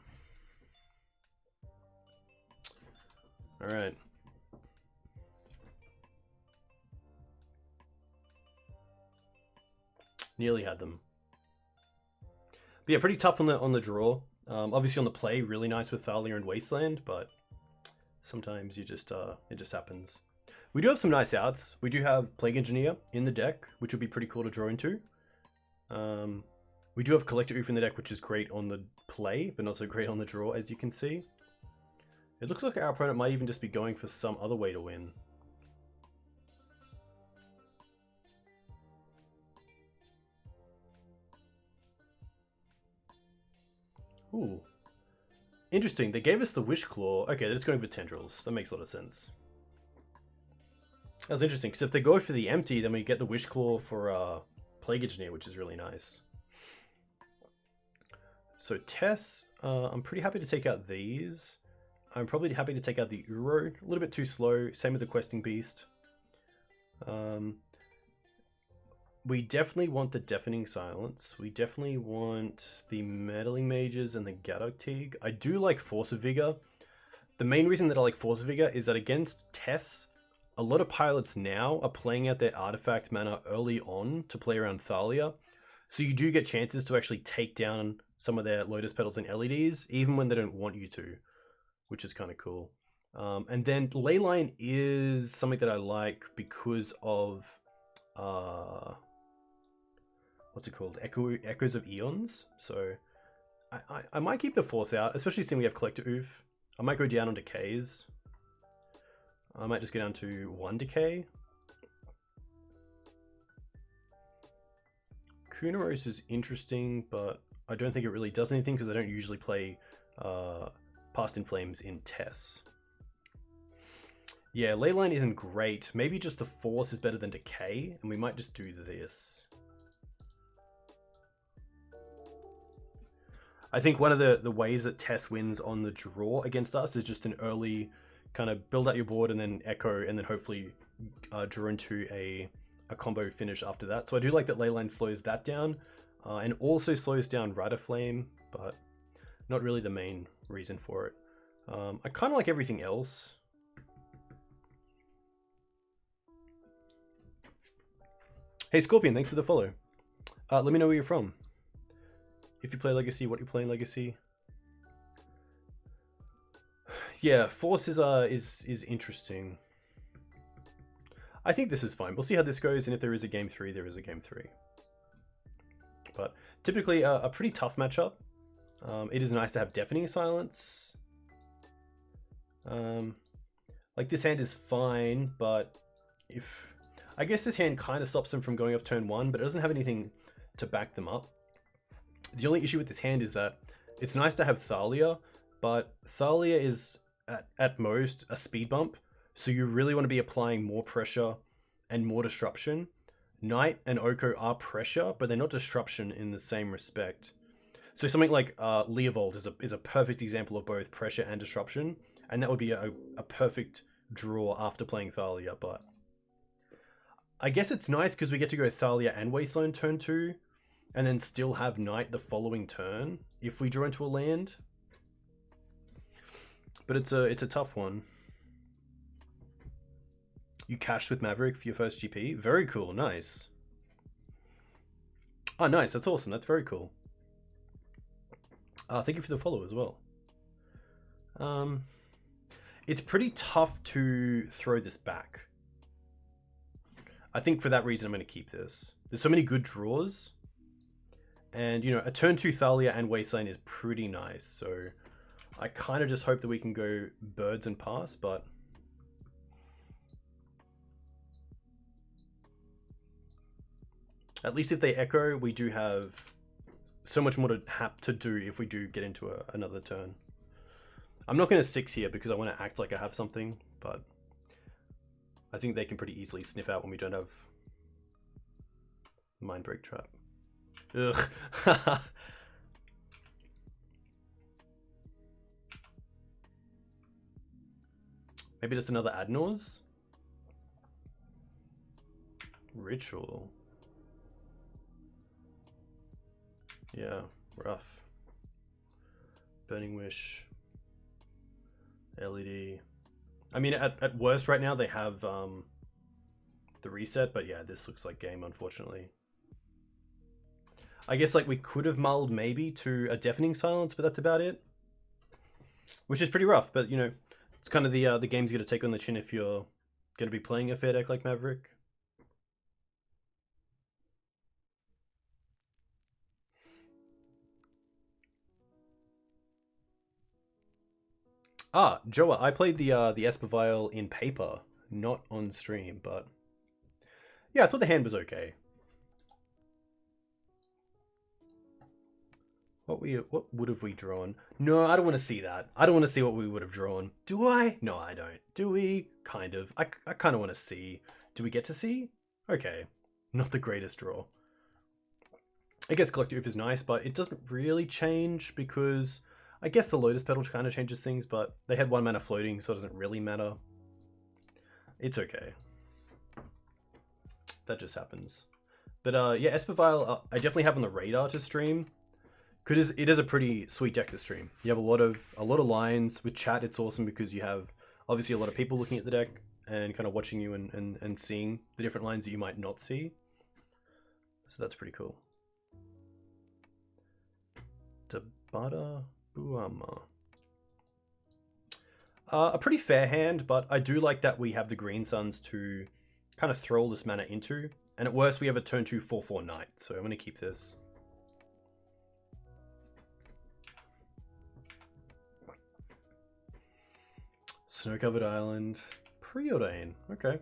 Alright. Nearly had them. But yeah, pretty tough on the draw. Obviously on the play, really nice with Thalia and Wasteland, but sometimes you just it just happens. We do have some nice outs. We do have Plague Engineer in the deck, which would be pretty cool to draw into. We do have Collector Oof in the deck, which is great on the play, but not so great on the draw, as you can see. It looks like our opponent might even just be going for some other way to win. Ooh. Interesting. They gave us the Wish Claw. Okay, they're just going for Tendrils. That makes a lot of sense. That's interesting, because if they go for the empty, then we get the Wish Claw for Plague Engineer, which is really nice. So Tess, I'm pretty happy to take out these. I'm probably happy to take out the Uro. A little bit too slow. Same with the Questing Beast. We definitely want the Deafening Silence. We definitely want the Meddling Mages and the Gaddock Teeg. I do like Force of Vigor. The main reason that I like Force of Vigor is that against Tess, a lot of pilots now are playing out their artifact mana early on to play around Thalia. So you do get chances to actually take down some of their Lotus Petals and LEDs, even when they don't want you to, which is kind of cool. And then Leyline is something that I like because of... what's it called? Echoes of Eons. So I might keep the Force out, especially seeing we have Collector Oof. I might go down on Decays. I might just go down to 1 Decay. Kunaros is interesting, but I don't think it really does anything because I don't usually play Past in Flames in Tess. Yeah, Leyline isn't great. Maybe just the Force is better than Decay, and we might just do this. I think one of the ways that Tess wins on the draw against us is just an early kind of build out your board and then echo, and then hopefully draw into a combo finish after that. So I do like that Leyline slows that down, and also slows down Rider Flame, but not really the main reason for it. I kind of like everything else. Hey Scorpion, thanks for the follow. Let me know where you're from. If you play Legacy, what you play in Legacy. Yeah, Force is interesting. I think this is fine. We'll see how this goes, and if there is a game 3, there is a game 3. But typically a pretty tough matchup. It is nice to have Deafening Silence. Like this hand is fine, but if... I guess this hand kind of stops them from going off turn 1, but it doesn't have anything to back them up. The only issue with this hand is that it's nice to have Thalia, but Thalia is at most a speed bump, so you really want to be applying more pressure and more disruption. Knight and Oko are pressure, but they're not disruption in the same respect. So something like Leovold is a perfect example of both pressure and disruption, and that would be a perfect draw after playing Thalia, but I guess it's nice because we get to go Thalia and Wasteland turn 2, and then still have Knight the following turn if we draw into a land. But it's a tough one. You cashed with Maverick for your first GP. Very cool, nice. Oh, nice, that's awesome, that's very cool. Thank you for the follow as well. It's pretty tough to throw this back. I think for that reason I'm going to keep this. There's so many good draws. And, you know, a turn 2 Thalia and Wasteland is pretty nice. So I kind of just hope that we can go birds and pass, but at least if they echo, we do have so much more to do if we do get into another turn. I'm not going to 6 here because I want to act like I have something, but I think they can pretty easily sniff out when we don't have Mind Break Trap. Ugh. Maybe just another Adnors? Ritual. Yeah, rough. Burning Wish. LED. I mean, at worst right now they have the reset, but yeah, this looks like game, unfortunately. I guess like we could have mulled maybe to a Deafening Silence, but that's about it. Which is pretty rough, but you know, it's kind of the games you got to take on the chin if you're going to be playing a fair deck like Maverick. Ah, Joa, I played the Esper Vial in paper, not on stream, but yeah, I thought the hand was okay. What would have we drawn? No, I don't want to see that. I don't want to see what we would have drawn. Do I? No, I don't. Do we? Kind of. I kind of want to see. Do we get to see? Okay. Not the greatest draw. I guess Collective is nice, but it doesn't really change because I guess the Lotus Petal kind of changes things, but they had 1 mana floating, so it doesn't really matter. It's okay. That just happens. But yeah, Esper Vial, I definitely have on the radar to stream. Because it is a pretty sweet deck to stream. You have a lot of lines. With chat, it's awesome because you have obviously a lot of people looking at the deck and kind of watching you and seeing the different lines that you might not see. So that's pretty cool. Tabata Buama. A pretty fair hand, but I do like that we have the Green Suns to kind of throw all this mana into. And at worst, we have a turn 2 4/4 Knight. So I'm going to keep this. Snow-covered island, Preordain. Okay.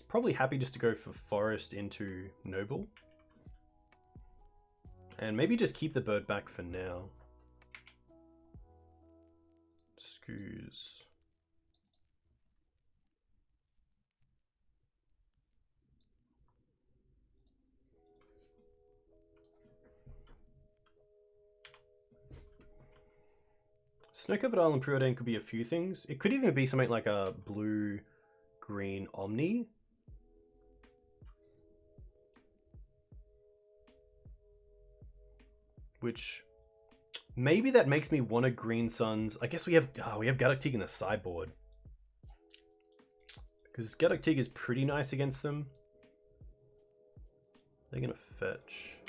Probably happy just to go for forest into noble, and maybe just keep the bird back for now. Excuse. Snow-covered island Preordain could be a few things. It could even be something like a blue-green Omni. Which maybe that makes me want a Green Suns. I guess we have Gaddock Teeg in the sideboard. Because Gaddock Teeg is pretty nice against them. They're gonna fetch.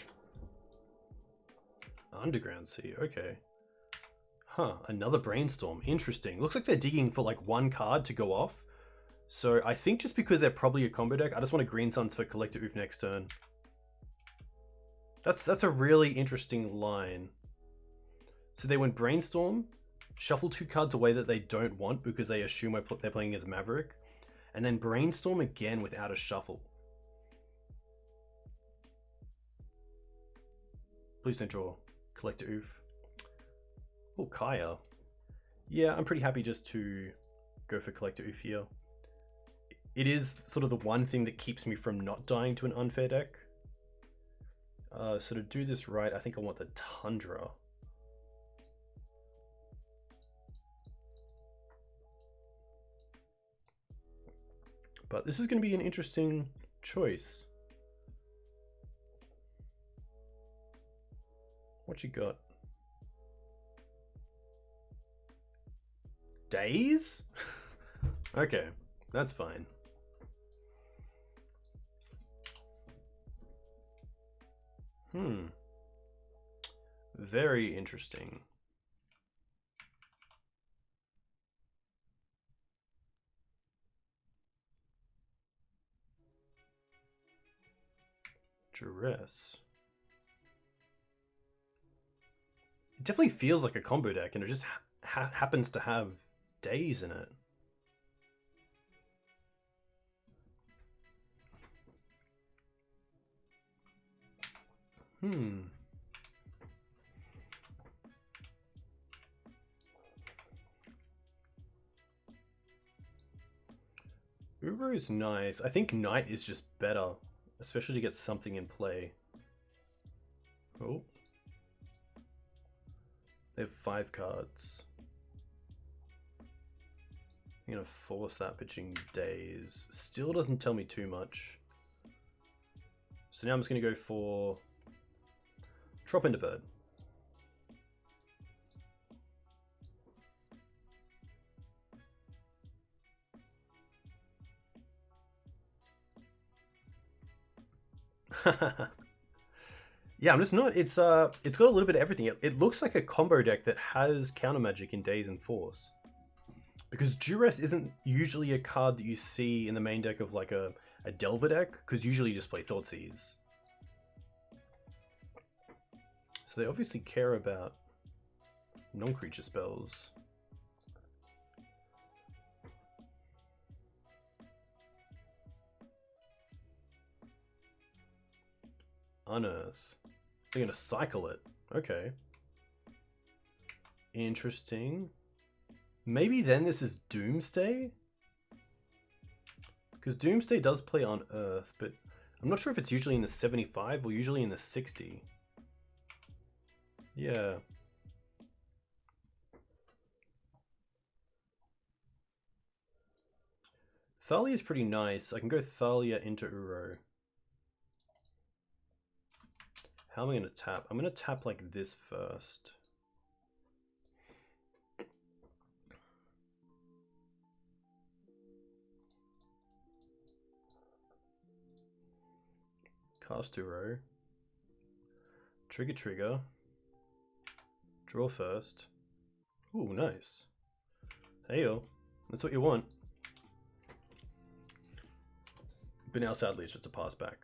Underground Sea, okay. Huh, another Brainstorm. Interesting. Looks like they're digging for like 1 card to go off. So I think just because they're probably a combo deck, I just want a Green Suns for Collector Oof next turn. That's a really interesting line. So they went Brainstorm, shuffle 2 cards away that they don't want because they assume they're playing against Maverick, and then Brainstorm again without a shuffle. Please don't draw Collector Oof. Oh, Kaya. Yeah, I'm pretty happy just to go for Collector Oof here. It is sort of the one thing that keeps me from not dying to an unfair deck. So to do this right, I think I want the Tundra. But this is going to be an interesting choice. What you got? Days? Okay, that's fine. Very interesting. Duress. It definitely feels like a combo deck, and it just happens to have days in it. Uro's nice. I think Knight is just better, especially to get something in play. Oh. They have 5 cards. I'm gonna force that pitching days. Still doesn't tell me too much. So now I'm just gonna go for Drop into Bird. Yeah, I'm just not. It's got a little bit of everything. It looks like a combo deck that has counter magic in Days and Force. Because Duress isn't usually a card that you see in the main deck of like a Delver deck, because usually you just play Thoughtseize. So they obviously care about non-creature spells. Unearth. They're gonna cycle it. Okay. Interesting. Maybe then this is Doomsday? Because Doomsday does play on Earth, but I'm not sure if it's usually in the 75 or usually in the 60. Yeah. Thalia is pretty nice. I can go Thalia into Uro. How am I going to tap? I'm going to tap like this first. Cast Uro. Trigger. Draw first. Ooh, nice. Heyo. That's what you want. But now sadly it's just a pass back.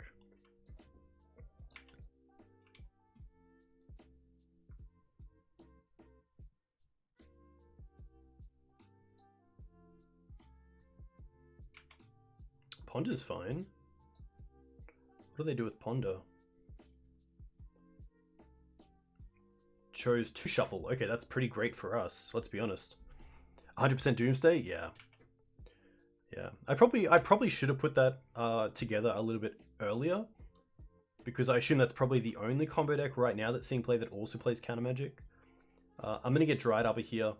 Ponder's fine. What do they do with Ponder? Chose to shuffle. Okay, that's pretty great for us. Let's be honest. 100% Doomsday? Yeah. Yeah. I probably should have put that together a little bit earlier, because I assume that's probably the only combo deck right now that's seeing play that also plays counter magic. I'm gonna get Dried Arbor here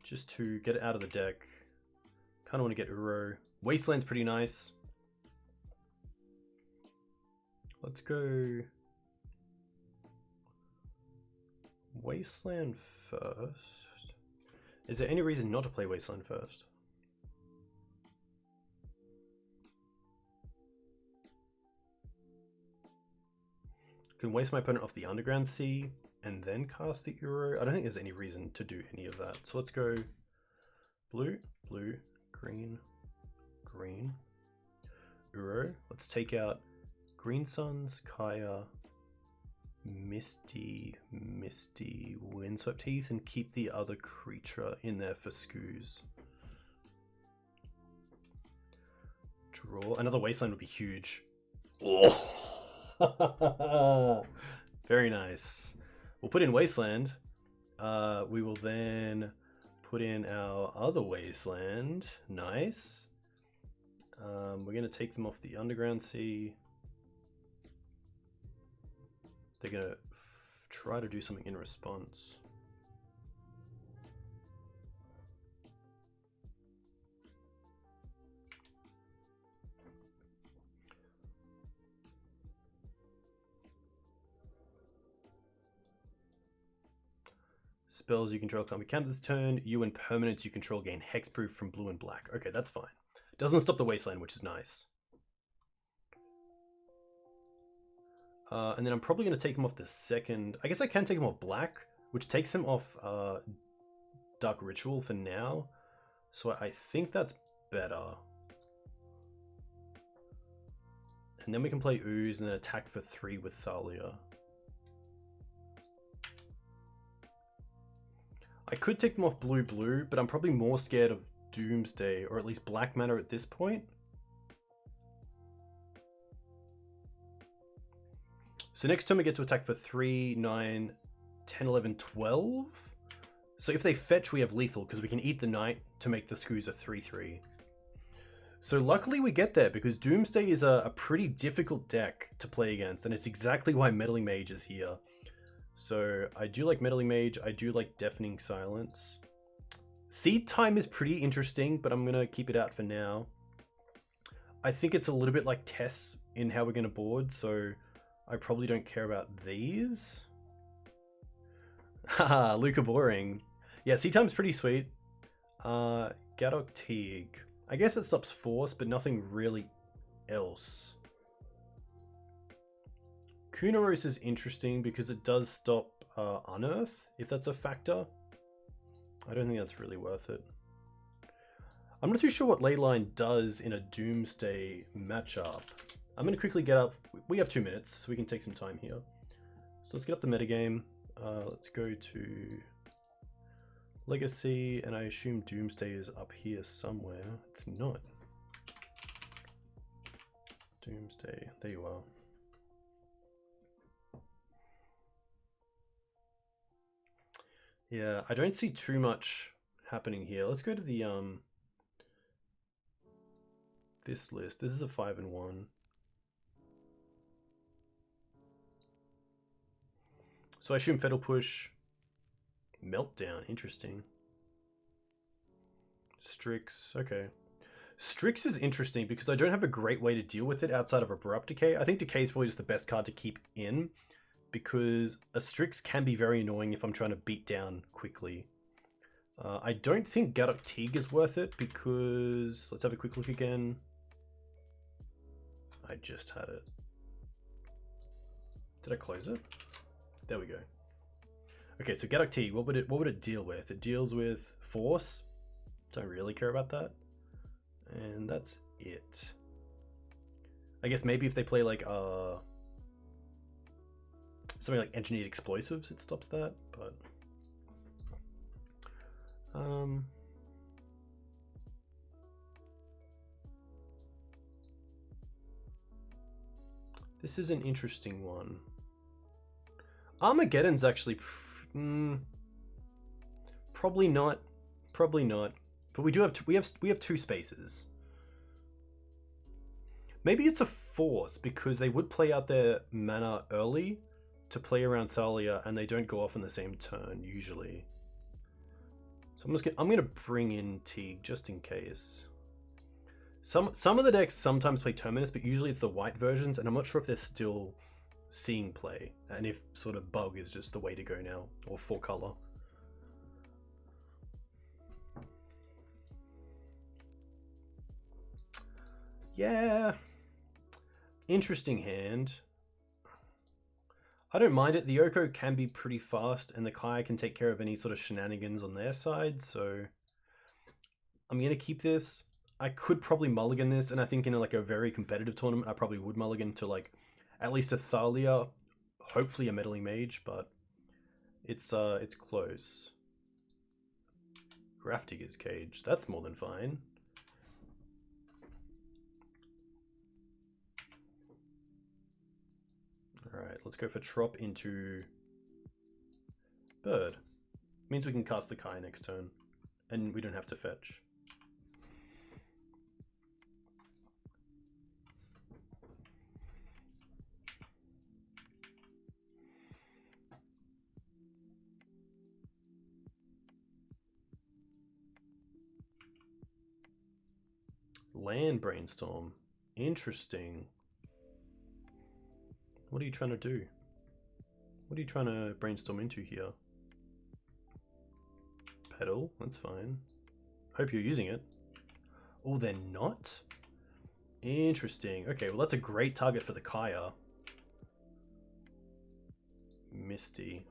just to get it out of the deck. Kind of want to get Uro. Wasteland's pretty nice. Let's go Wasteland first. Is there any reason not to play Wasteland first? Can waste my opponent off the Underground Sea and then cast the Uro. I don't think there's any reason to do any of that. So let's go blue, green, Uro. Let's take out Green Suns, Kaya, Misty, Windswept Heath, and keep the other creature in there for Scoos. Draw. Another Wasteland would be huge. Oh! Very nice. We'll put in Wasteland. We will then put in our other Wasteland. Nice. We're going to take them off the Underground Sea. They're going to try to do something in response. Spells you control can't be countered this turn. You and permanents you control gain hexproof from blue and black. Okay, that's fine. Doesn't stop the Wasteland, which is nice. And then I'm probably going to take them off the second... I guess I can take them off black, which takes them off Dark Ritual for now. So I think that's better. And then we can play Ooze and then attack for 3 with Thalia. I could take them off blue-blue, but I'm probably more scared of Doomsday, or at least black mana at this point. So next turn we get to attack for 3, 9, 10, 11, 12. So if they fetch, we have lethal, because we can eat the knight to make the Scooz a 3-3. So luckily we get there, because Doomsday is a pretty difficult deck to play against, and it's exactly why Meddling Mage is here. So I do like Meddling Mage, I do like Deafening Silence. Seed Time is pretty interesting, but I'm going to keep it out for now. I think it's a little bit like Tess in how we're going to board, so I probably don't care about these. Haha, Luca boring. Yeah, Seed Time's pretty sweet. Gaddock Teeg. I guess it stops Force, but nothing really else. Kunaros is interesting because it does stop Unearth, if that's a factor. I don't think that's really worth it. I'm not too sure what Leyline does in a Doomsday matchup. I'm going to quickly get up. We have 2 minutes, so we can take some time here. So let's get up the metagame. Let's go to Legacy, and I assume Doomsday is up here somewhere. It's not. Doomsday, there you are. Yeah, I don't see too much happening here. Let's go to the this list. This is a 5 and 1. So I assume Fatal Push, Meltdown, interesting. Strix, okay. Strix is interesting because I don't have a great way to deal with it outside of Abrupt Decay. I think Decay is probably just the best card to keep in, because a Strix can be very annoying if I'm trying to beat down quickly. I don't think Gaddock Teeg is worth it because... Let's have a quick look again. I just had it. Did I close it? There we go. Okay, so Gaddock Teeg, what would it deal with? It deals with Force. Don't really care about that. And that's it. I guess maybe if they play like something like Engineered Explosives, it stops that, but this is an interesting one. Armageddon's actually probably not, but we have 2 spaces. Maybe it's a Force because they would play out their mana early to play around Thalia, and they don't go off on the same turn usually. So I'm gonna bring in Teeg just in case. Some of the decks sometimes play Terminus, but usually it's the white versions, and I'm not sure if they're still seeing play, and if sort of Bug is just the way to go now, or 4 color. Yeah, interesting hand. I don't mind it. The Oko can be pretty fast, and the Kaya can take care of any sort of shenanigans on their side, so I'm going to keep this. I could probably mulligan this, and I think in like a very competitive tournament, I probably would mulligan to like at least a Thalia, hopefully a Meddling Mage, but it's close. Grafdigger's Cage, that's more than fine. Alright, let's go for Trop into Bird. Means we can cast the Kai next turn, and we don't have to fetch. Land Brainstorm. Interesting. What are you trying to do? What are you trying to brainstorm into here? Pedal, that's fine. Hope you're using it. Oh, they're not? Interesting. Okay, well that's a great target for the Kaya. Misty.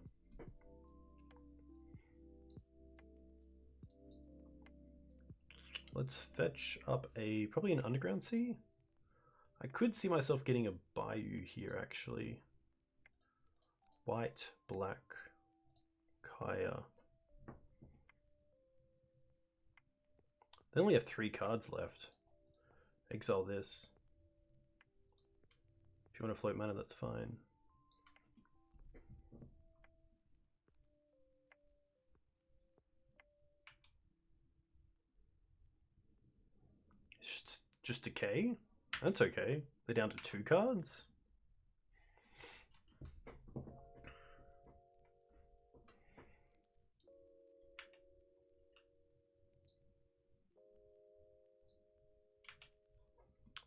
Let's fetch up probably an Underground Sea. I could see myself getting a Bayou here, actually. White, black, Kaya. They only have 3 cards left. Exile this. If you want to float mana, that's fine. Just decay? That's okay. They're down to 2 cards.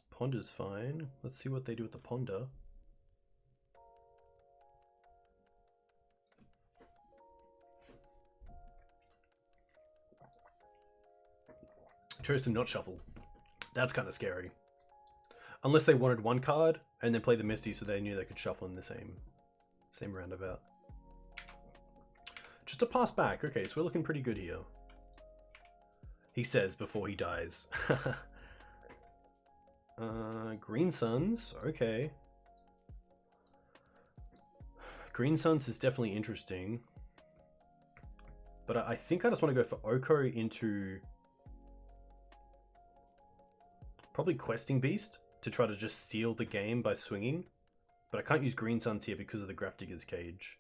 Ponder's fine. Let's see what they do with the Ponder. Chose to not shuffle. That's kind of scary. Unless they wanted 1 card and then play the Misty so they knew they could shuffle in the same roundabout. Just a pass back. Okay, so we're looking pretty good here. He says before he dies. Green Suns. Okay. Green Suns is definitely interesting. But I think I just want to go for Oko into probably Questing Beast to try to just seal the game by swinging. But I can't use Green Suns here because of the Grafdigger's Cage.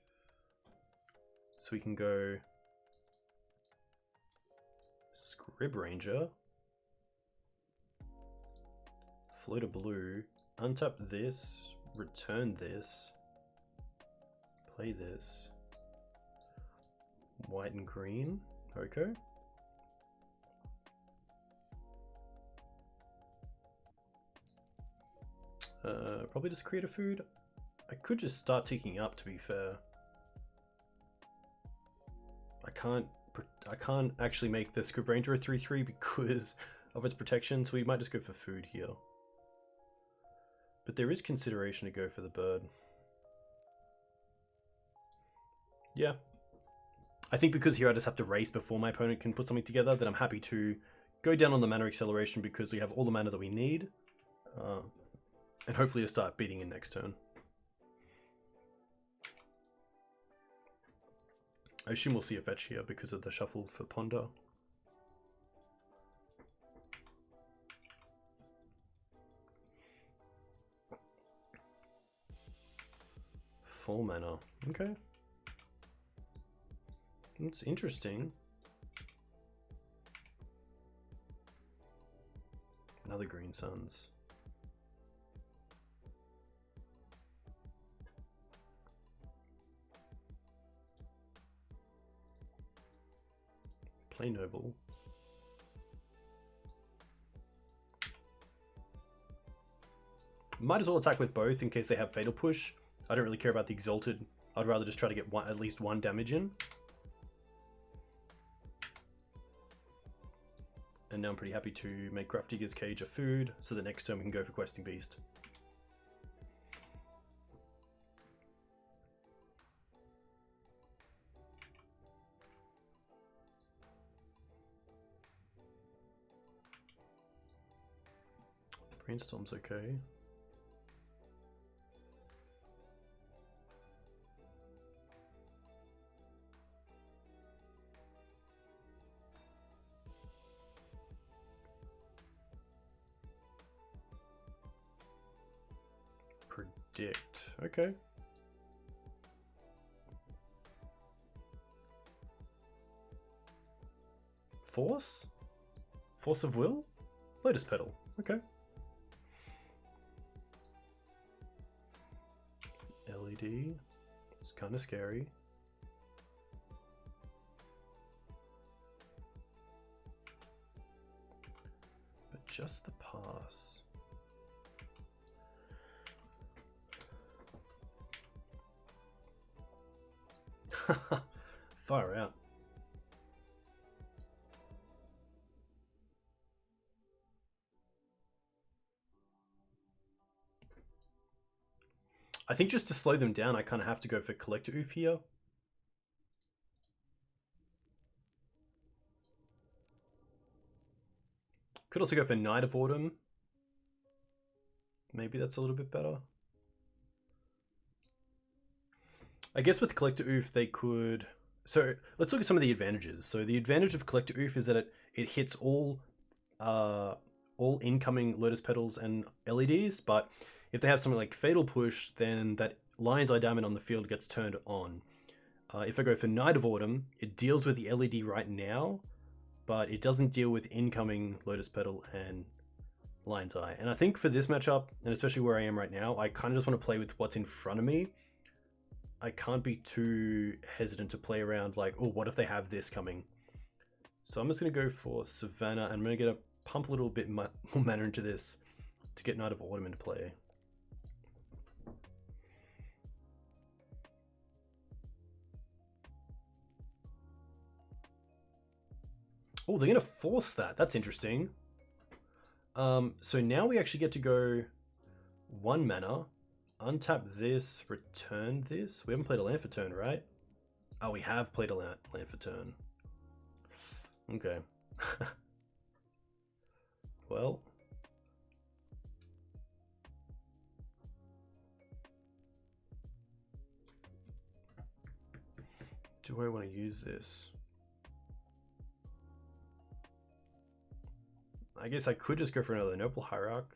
So we can go Scrib Ranger. Float a blue. Untap this. Return this. Play this. White and green. Oko. Probably just create a food. I could just start ticking up, to be fair. I can't actually make the Scrib Ranger a 3/3 because of its protection, so we might just go for food here. But there is consideration to go for the bird. Yeah. I think because here I just have to race before my opponent can put something together, that I'm happy to go down on the mana acceleration because we have all the mana that we need. And hopefully to start beating in next turn. I assume we'll see a fetch here because of the shuffle for Ponder. Full mana. Okay. That's interesting. Another Green Suns. Play Noble. Might as well attack with both in case they have Fatal Push. I don't really care about the Exalted. I'd rather just try to get at least 1 damage in. And now I'm pretty happy to make Grafdigger's Cage a food, so the next turn we can go for Questing Beast. Brainstorm's okay. Predict. Okay. Force? Force of Will? Lotus Petal. Okay. LED. It's kind of scary. But just the pass. Far out. I think just to slow them down, I kind of have to go for Collector Oof here. Could also go for Knight of Autumn. Maybe that's a little bit better. I guess with Collector Oof, they could... So let's look at some of the advantages. So the advantage of Collector Oof is that it hits all incoming Lotus Petals and LEDs, but if they have something like Fatal Push, then that Lion's Eye Diamond on the field gets turned on. If I go for Knight of Autumn, it deals with the LED right now, but it doesn't deal with incoming Lotus Petal and Lion's Eye. And I think for this matchup, and especially where I am right now, I kind of just want to play with what's in front of me. I can't be too hesitant to play around like, oh, what if they have this coming? So I'm just going to go for Savannah, and I'm going to pump a little bit more mana into this to get Knight of Autumn into play. Oh, they're going to force that. That's interesting. So now we actually get to go 1 mana, untap this, return this. We haven't played a land for turn, right? Oh, we have played a land for turn. Okay. Well. Do I want to use this? I guess I could just go for another Noble Hierarch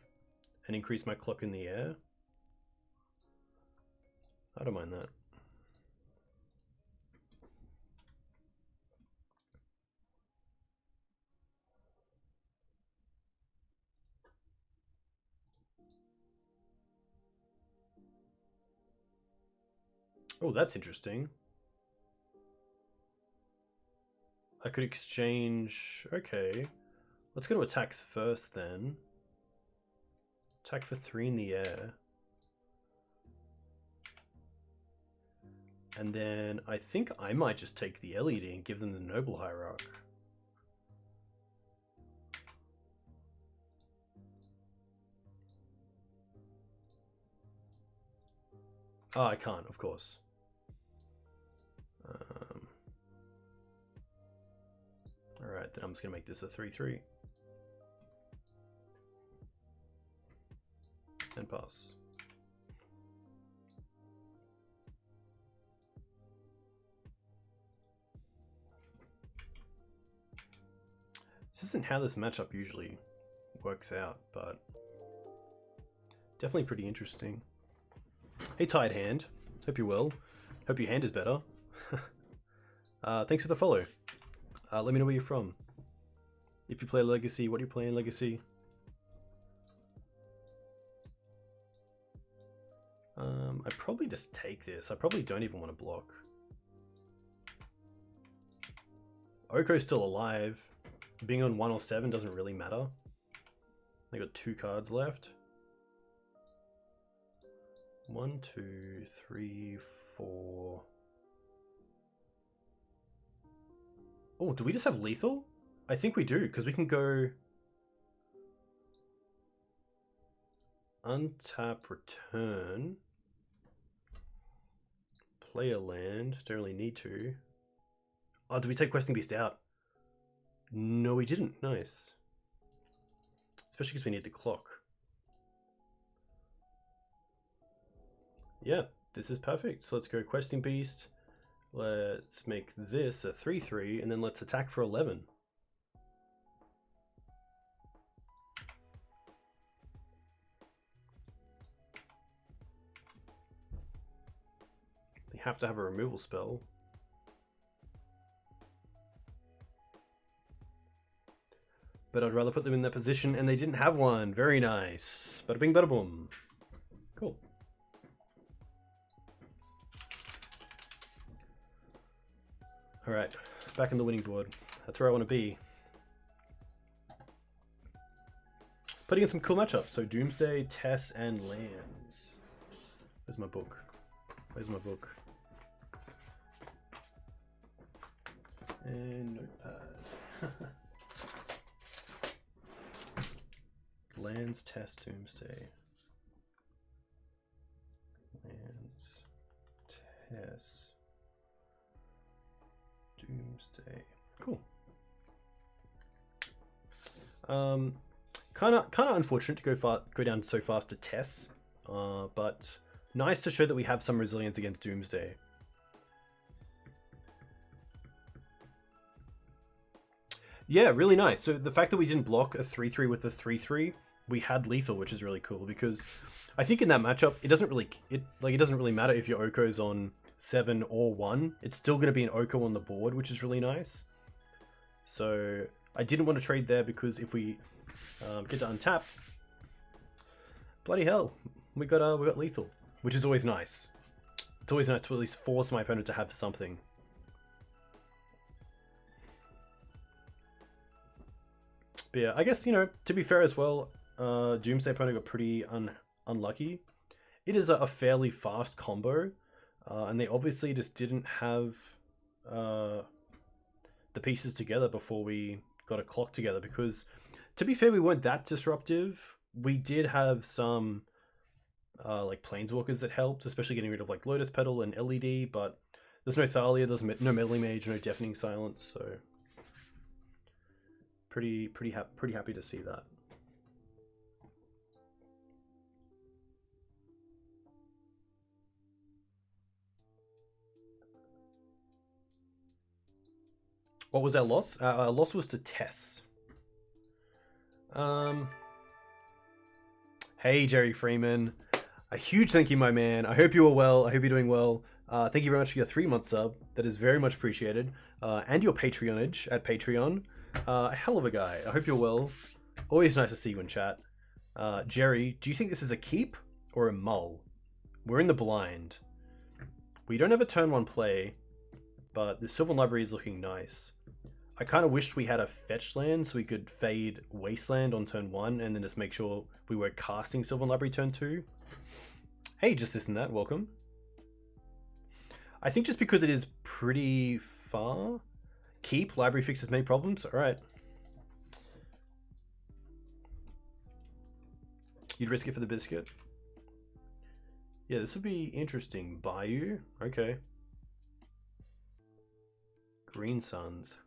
and increase my clock in the air. I don't mind that. Oh, that's interesting. I could exchange... Okay. Let's go to attacks first then. Attack for 3 in the air. And then I think I might just take the LED and give them the Noble Hierarch. Oh, I can't, of course. Alright, then I'm just going to make this a 3/3. And pass. This isn't how this matchup usually works out, but definitely pretty interesting. Hey, Tired Hand. Hope you're well. Hope your hand is better. Thanks for the follow. Let me know where you're from. If you play Legacy, what do you play in Legacy? I probably just take this. I probably don't even want to block. Oko's still alive. Being on 1 or 7 doesn't really matter. They got 2 cards left. 1, 2, 3, 4. Oh, do we just have lethal? I think we do, because we can go untap, return, play a land, don't really need to. Oh, did we take Questing Beast out? No, we didn't. Nice. Especially because we need the clock. Yeah, this is perfect. So let's go Questing Beast. Let's make this a 3/3, and then let's attack for 11. They have to have a removal spell. but I'd rather put them in that position, and they didn't have one. Very nice. Bada bing, bada boom. Cool. All right, back in the winning board. That's where I want to be. Putting in some cool matchups. So Doomsday, Tess, and Lands. Where's my book? Where's my book? And notepad. Lands, Tess, Doomsday. Lands, Tess, Doomsday. Cool. Kind of unfortunate to go down so fast to Tess, but nice to show that we have some resilience against Doomsday. Yeah, really nice. So the fact that we didn't block a 3/3 with a 3/3, we had lethal, which is really cool because I think in that matchup it doesn't really matter if your Oko's on 7 or 1. It's still going to be an Oko on the board, which is really nice. So I didn't want to trade there because if we get to untap, bloody hell, we got lethal, which is always nice. It's always nice to at least force my opponent to have something. But yeah, I guess, you know, to be fair as well, Doomsday opponent got pretty unlucky. It is a fairly fast combo, and they obviously just didn't have the pieces together before we got a clock together, because to be fair, we weren't that disruptive. We did have some like planeswalkers that helped, especially getting rid of like Lotus Petal and LED, but there's no Thalia, there's no Meddling Mage, no Deafening Silence, so pretty happy to see that. What was our loss? Our loss was to Tess. Hey, Jerry Freeman. A huge thank you, my man. I hope you are well. I hope you're doing well. Thank you very much for your 3-month sub. That is very much appreciated. And your Patreonage at Patreon. A hell of a guy. I hope you're well. Always nice to see you in chat. Jerry, do you think this is a keep or a mull? We're in the blind. We don't have a turn 1 play, but the Sylvan Library is looking nice. I kind of wished we had a fetch land so we could fade Wasteland on turn 1 and then just make sure we were casting Sylvan Library turn 2. Hey, just this and that, welcome. I think just because it is pretty far. Keep, library fixes many problems, alright. You'd risk it for the biscuit? Yeah, this would be interesting. Bayou, okay. Green Suns.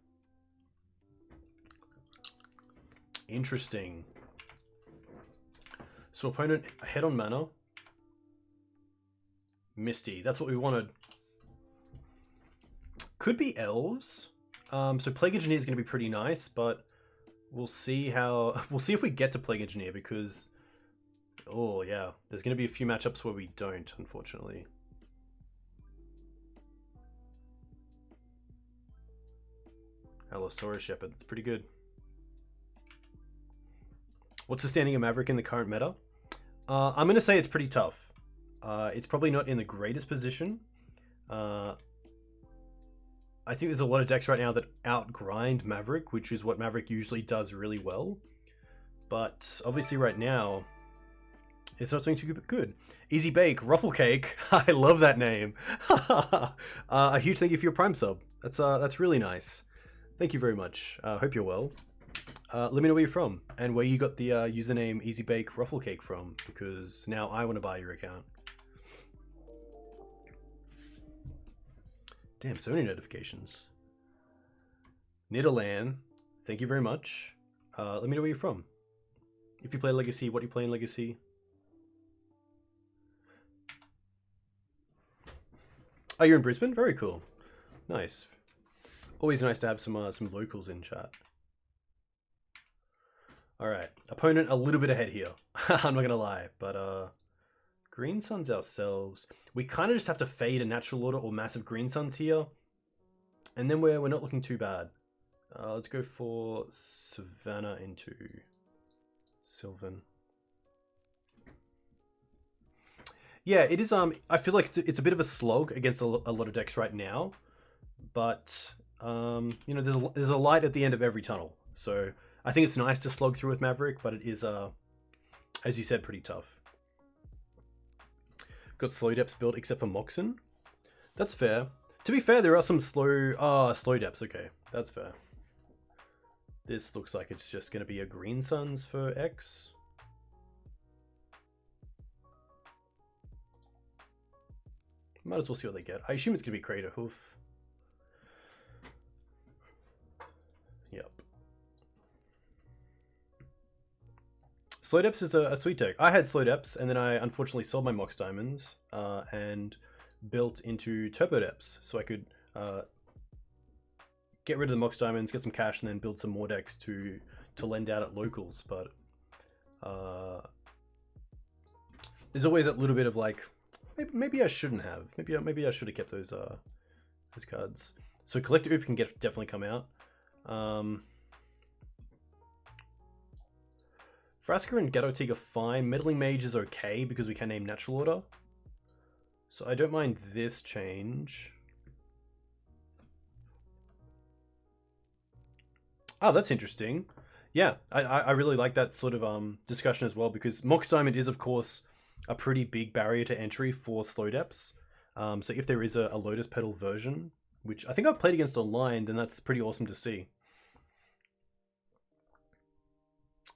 Interesting. So opponent ahead on mana. Misty, that's what we wanted. Could be Elves. So Plague Engineer is going to be pretty nice, but we'll see if we get to Plague Engineer, because oh yeah, there's going to be a few matchups where we don't, unfortunately. Allosaurus Shepherd, that's pretty good. What's the standing of Maverick in the current meta? I'm going to say it's pretty tough. It's probably not in the greatest position. I think there's a lot of decks right now that outgrind Maverick, which is what Maverick usually does really well. But obviously right now, it's not doing too good. Easy Bake, Ruffle Cake. I love that name. A huge thank you for your Prime sub. That's really nice. Thank you very much. Hope you're well. Let me know where you're from and where you got the username Easy Bake Ruffle Cake from, because now I want to buy your account. Damn, so many notifications. Nidalan, thank you very much. Let me know where you're from. If you play Legacy, what do you play in Legacy? Oh, you're in Brisbane? Very cool. Nice. Always nice to have some locals in chat. Alright, opponent a little bit ahead here. I'm not gonna lie, but Green Suns ourselves. We kind of just have to fade a Natural Order or massive Green Suns here, and then we're not looking too bad. Let's go for Savannah into Sylvan. Yeah, it is. I feel like it's a bit of a slog against a lot of decks right now, but you know, there's a light at the end of every tunnel. So I think it's nice to slog through with Maverick, but it is, as you said, pretty tough. Got slow depths built except for Moxen. That's fair. To be fair, there are some slow depths. Okay, that's fair. This looks like it's just going to be a Green Suns for X. Might as well see what they get. I assume it's going to be Crater Hoof. Yep. Slow Depths is a sweet deck. I had Slow Depths, and then I unfortunately sold my Mox Diamonds and built into Turbo Depths, so I could get rid of the Mox Diamonds, get some cash, and then build some more decks to lend out at locals. But there's always that little bit of like, maybe I shouldn't have. Maybe I should have kept those cards. So Collector Oof can definitely come out. Thraben and Gaddock Teeg are fine. Meddling Mage is okay because we can name Natural Order. So I don't mind this change. Oh, that's interesting. Yeah, I really like that sort of discussion as well, because Mox Diamond is, of course, a pretty big barrier to entry for slow depths. So if there is a Lotus Petal version, which I think I've played against online, then that's pretty awesome to see.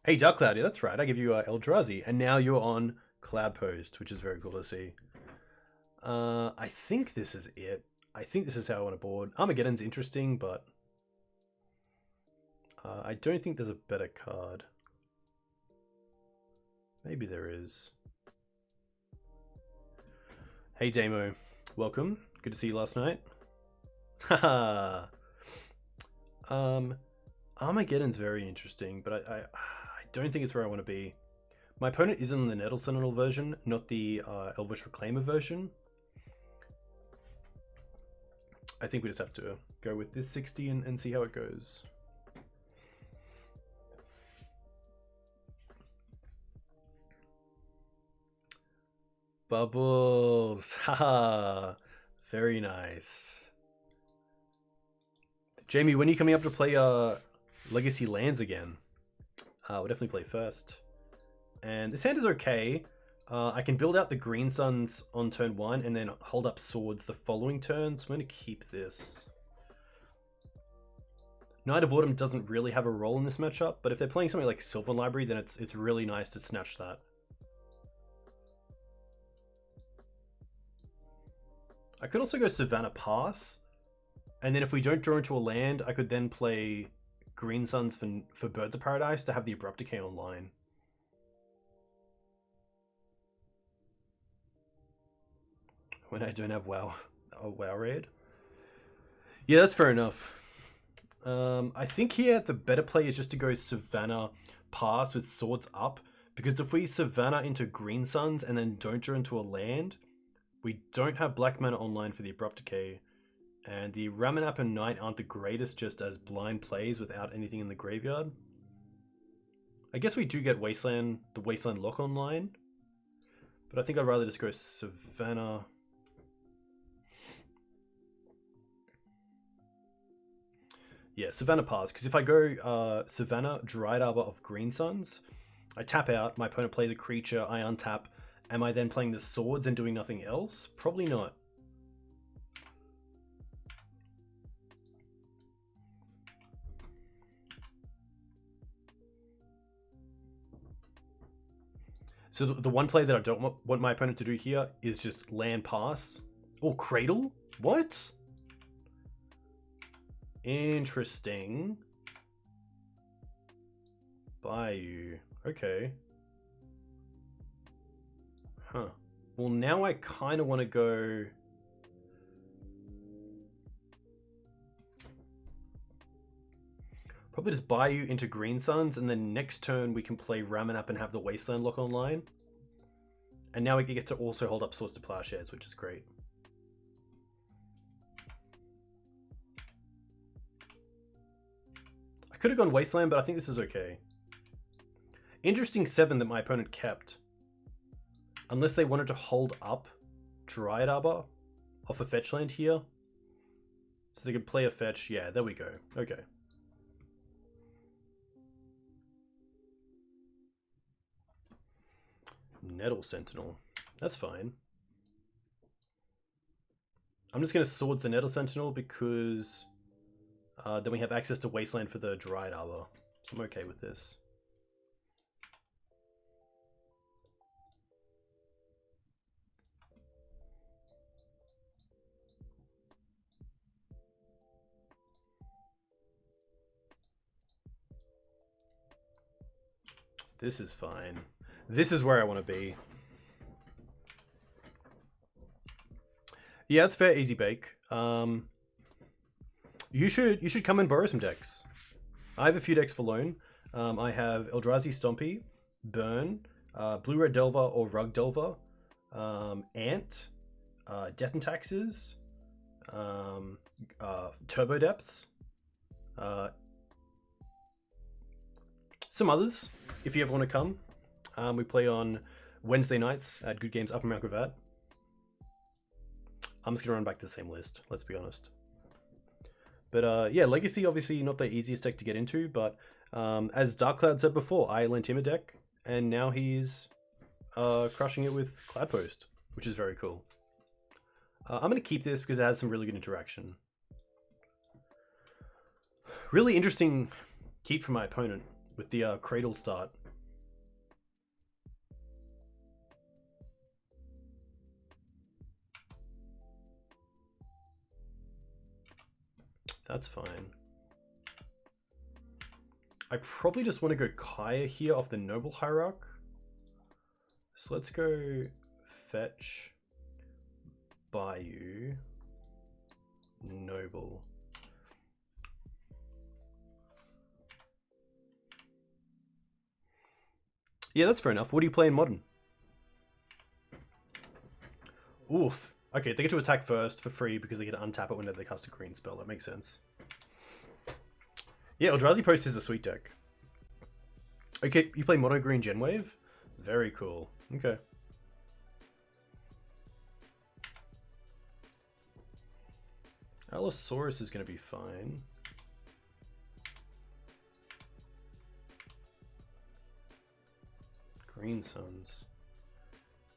Hey, Dark Cloud, yeah, that's right. I give you Eldrazi, and now you're on Cloud Post, which is very cool to see. I think this is it. I think this is how I want to board. Armageddon's interesting, but I don't think there's a better card. Maybe there is. Hey, Damo. Welcome. Good to see you last night. Haha. Armageddon's very interesting, but I don't think it's where I want to be. My opponent is in the Nettle Sentinel version, not the Elvish Reclaimer version. I think we just have to go with this 60 and see how it goes. Bubbles. Haha. Very nice. Jamie, when are you coming up to play Legacy Lands again? We'll definitely play first. And this hand is okay. I can build out the Green Suns on turn 1 and then hold up Swords the following turn, so I'm going to keep this. Knight of Autumn doesn't really have a role in this matchup, but if they're playing something like Sylvan Library, then it's really nice to snatch that. I could also go Savannah Pass, and then if we don't draw into a land, I could then play Green Suns for Birds of Paradise to have the Abrupt Decay online. When I don't have WoW raid. Yeah, that's fair enough. I think here the better play is just to go Savannah Pass with Swords up, because if we Savannah into Green Suns and then don't draw into a land, we don't have Black Mana online for the Abrupt Decay, and the Ramanap and Knight aren't the greatest just as blind plays without anything in the graveyard. I guess we do get the Wasteland Lock online, but I think I'd rather just go Savannah. Yeah, Savannah Pass, because if I go Savannah Dried Arbor of Green Suns, I tap out, my opponent plays a creature, I untap. Am I then playing the Swords and doing nothing else? Probably not. So the one play that I don't want my opponent to do here is just land pass. Oh, Cradle? What? Interesting. Bayou. Okay. Huh. Well, now I kind of want to go... Probably just Bayou into Green Suns, and then next turn we can play Ramanap and have the Wasteland Lock online. And now we get to also hold up Swords to Plowshares, which is great. I could have gone Wasteland, but I think this is okay. Interesting 7 that my opponent kept. Unless they wanted to hold up Dryad Arbor off a fetch land here. So they could play a fetch. Yeah, there we go. Okay. Nettle Sentinel. That's fine. I'm just going to Swords the Nettle Sentinel because then we have access to Wasteland for the Dryad Arbor. So I'm okay with this. This is fine. This is where I want to be. Yeah, it's fair, easy bake. You should come and borrow some decks. I have a few decks for loan. I have Eldrazi Stompy, Burn, Blue Red Delver or Rug Delver, Ant, Death and Taxes, Turbo Depths, some others. If you ever want to come, we play on Wednesday nights at Good Games Upper Mount Gravatt. I'm just gonna run back to the same list. Let's be honest. But yeah, Legacy obviously not the easiest deck to get into, but as Dark Cloud said before, I lent him a deck, and now he's crushing it with Cloudpost, which is very cool. I'm gonna keep this because it has some really good interaction. Really interesting keep from my opponent with the Cradle start. That's fine. I probably just want to go Kaya here off the Noble Hierarch. So let's go fetch, Bayou, Noble. Yeah, that's fair enough. What do you play in Modern? Oof. Okay, they get to attack first for free because they get to untap it whenever they cast a green spell. That makes sense. Yeah, Eldrazi Post is a sweet deck. Okay, you play Mono Green Genwave? Very cool. Okay. Allosaurus is going to be fine. Green Suns.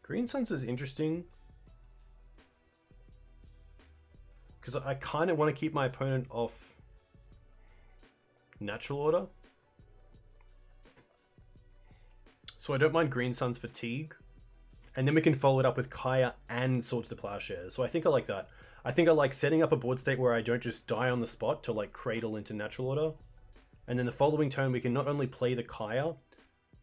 Green Suns is interesting. Because I kind of want to keep my opponent off Natural Order. So I don't mind Green Sun's Fatigue. And then we can follow it up with Kaya and Swords to Plowshares. So I think I like that. I think I like setting up a board state where I don't just die on the spot to like cradle into Natural Order. And then the following turn we can not only play the Kaya,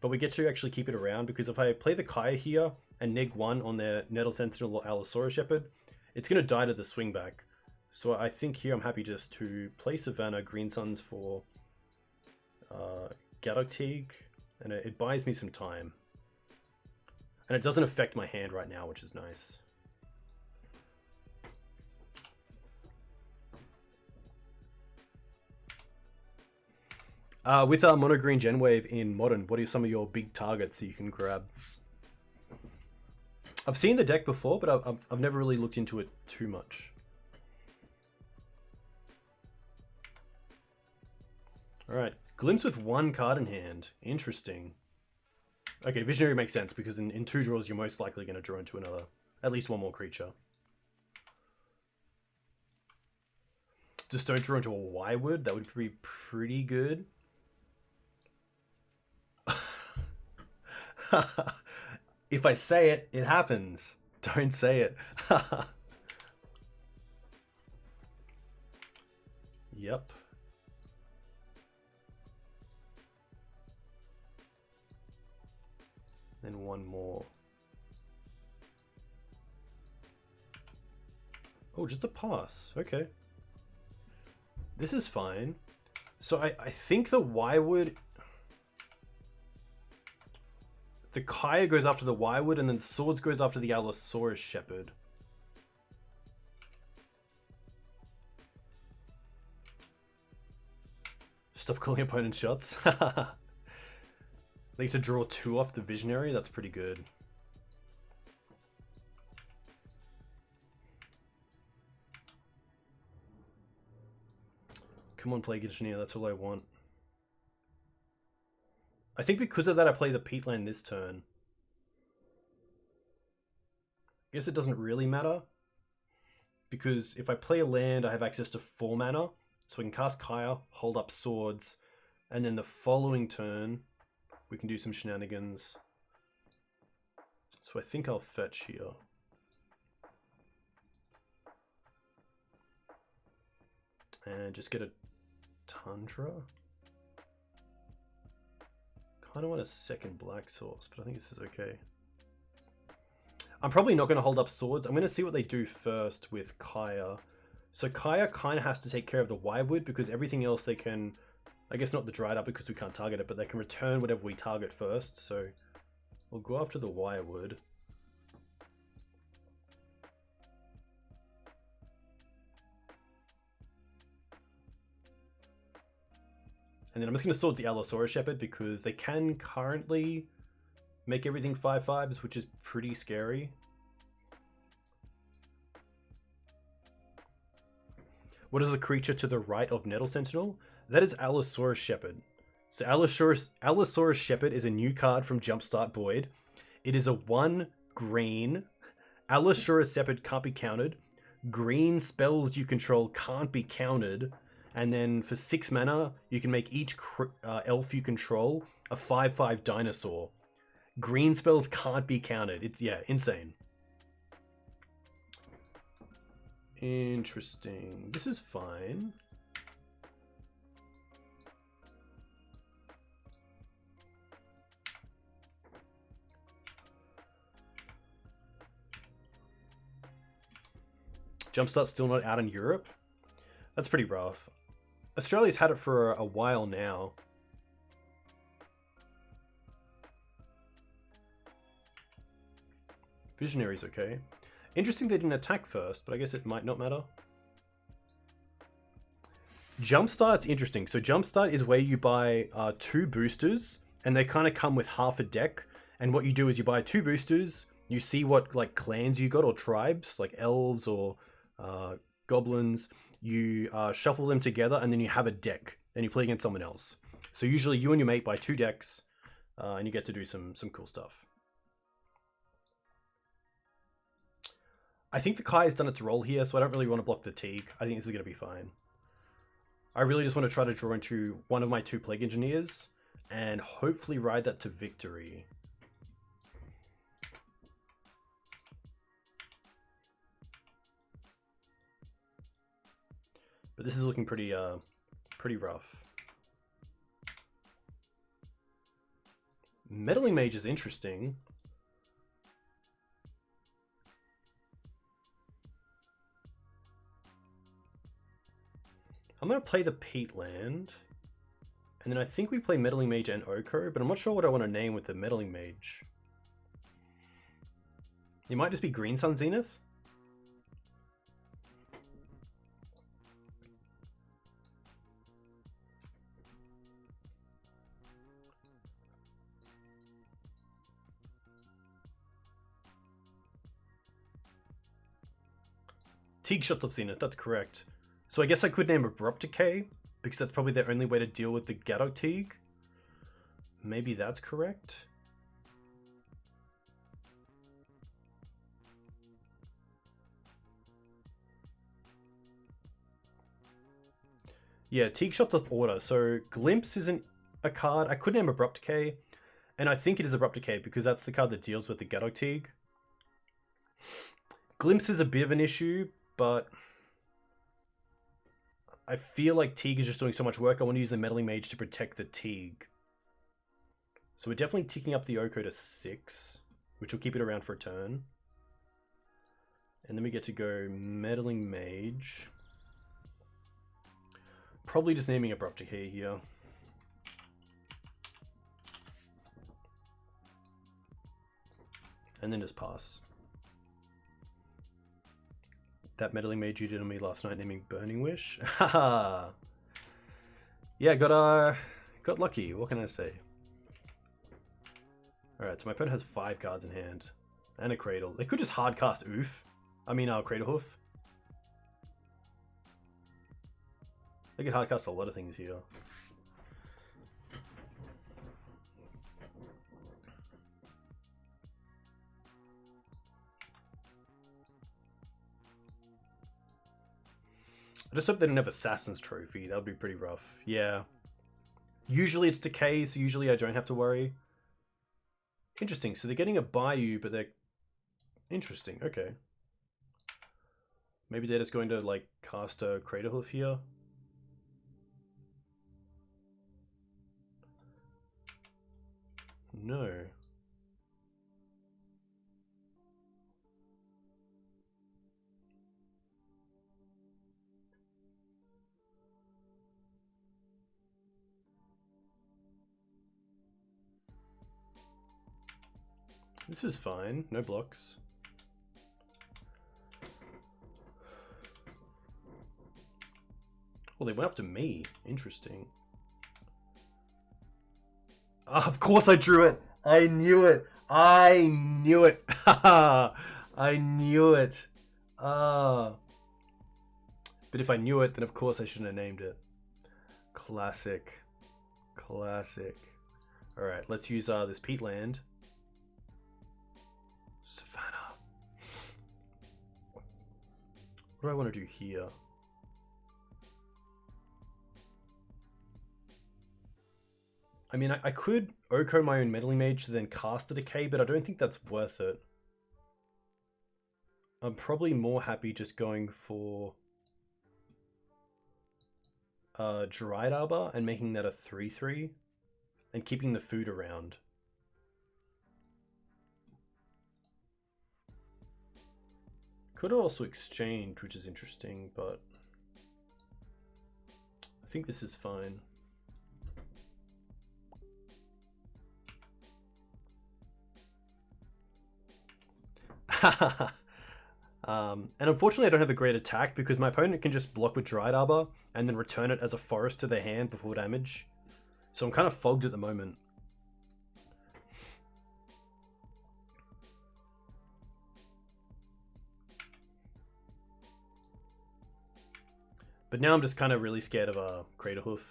but we get to actually keep it around, because if I play the Kaya here and neg 1 on their Nettle Sentinel or Allosaurus Shepherd, it's going to die to the swing back. So I think here I'm happy just to play Savannah, Green Suns for Gaddock Teeg, and it buys me some time. And it doesn't affect my hand right now, which is nice. With our Mono Green Genwave in Modern, what are some of your big targets that you can grab? I've seen the deck before, but I've never really looked into it too much. Alright, Glimpse with 1 card in hand. Interesting. Okay, Visionary makes sense, because in 2 draws you're most likely going to draw into another, at least one more creature. Just don't draw into a Y-Wood, that would be pretty good. If I say it, it happens. Don't say it. Yep. Then one more. Oh, just a pass. Okay. This is fine. So I think the Y-Wood... The Kaya goes after the Y-Wood, and then the Swords goes after the Allosaurus Shepherd. Stop calling opponents shots. Need to draw 2 off the Visionary. That's pretty good. Come on, Plague Engineer. That's all I want. I think because of that, I play the Peatland this turn. I guess it doesn't really matter. Because if I play a land, I have access to 4 mana. So I can cast Kaya, hold up swords, and then the following turn, we can do some shenanigans. So I think I'll fetch here. And just get a Tundra. Kind of want a second black source, but I think this is okay. I'm probably not going to hold up swords. I'm going to see what they do first with Kaya. So Kaya kind of has to take care of the Wirewood because everything else they can, I guess not the dried up because we can't target it, but they can return whatever we target first. So we'll go after the Wirewood. And then I'm just going to sword the Allosaurus Shepherd because they can currently make everything 5/5s, which is pretty scary. What is the creature to the right of Nettle Sentinel? That is Allosaurus Shepherd. So Allosaurus Shepherd is a new card from Jumpstart Boyd. It is a 1 green. Allosaurus Shepherd can't be countered. Green spells you control can't be countered. And then for 6 mana, you can make each elf you control a 5/5 dinosaur. Green spells can't be countered. It's, yeah, insane. Interesting. This is fine. Jumpstart's still not out in Europe? That's pretty rough. Australia's had it for a while now. Visionary's okay. Interesting they didn't attack first, but I guess it might not matter. Jumpstart's interesting. So Jumpstart is where you buy 2 boosters, and they kind of come with half a deck. And what you do is you buy 2 boosters, you see what like clans you got or tribes, like elves or goblins. You shuffle them together, and then you have a deck, and you play against someone else. So usually you and your mate buy 2 decks, and you get to do some cool stuff. I think the Kai has done its role here, so I don't really want to block the Teeg. I think this is going to be fine. I really just want to try to draw into one of my 2 Plague Engineers, and hopefully ride that to victory. But this is looking pretty rough. Meddling Mage is interesting. I'm going to play the Peatland. And then I think we play Meddling Mage and Oko, but I'm not sure what I want to name with the Meddling Mage. It might just be Green Sun Zenith. Teeg Shots of Zenith, that's correct. So I guess I could name Abrupt Decay, because that's probably the only way to deal with the Gaddock Teeg. Maybe that's correct. Yeah, Teeg Shots of Order. So Glimpse isn't a card. I could name Abrupt Decay, and I think it is Abrupt Decay because that's the card that deals with the Gaddock Teeg. Glimpse is a bit of an issue, but I feel like Teeg is just doing so much work. I want to use the Meddling Mage to protect the Teeg. So we're definitely ticking up the Oko to 6, which will keep it around for a turn. And then we get to go Meddling Mage. Probably just naming Abrupt Decay here. And then just pass. That Meddling Mage you did on me last night naming Burning Wish? Haha! Yeah, got lucky. What can I say? Alright, so my opponent has 5 cards in hand. And a Cradle. They could just hardcast Oof. I mean, Cradlehoof. They could hardcast a lot of things here. I just hope they don't have Assassin's Trophy. That would be pretty rough. Yeah. Usually it's Decay, so usually I don't have to worry. Interesting. So they're getting a Bayou, but they're... Interesting. Okay. Maybe they're just going to, like, cast a Craterhoof here. No. This is fine. No blocks. Well, they went after me. Interesting. Of course I drew it. I knew it. I knew it. I knew it. But if I knew it, then of course I shouldn't have named it. Classic. Classic. Alright, let's use this peat land. Savannah. What do I want to do here? I mean, I could Oko my own Meddling Mage to then cast the Decay, but I don't think that's worth it. I'm probably more happy just going for Dried Arbor and making that a 3/3 and keeping the food around. Could also exchange, which is interesting, but I think this is fine. And unfortunately I don't have a great attack because my opponent can just block with Dried Arbor and then return it as a forest to their hand before damage. So I'm kind of fogged at the moment. But now I'm just kind of really scared of a Craterhoof.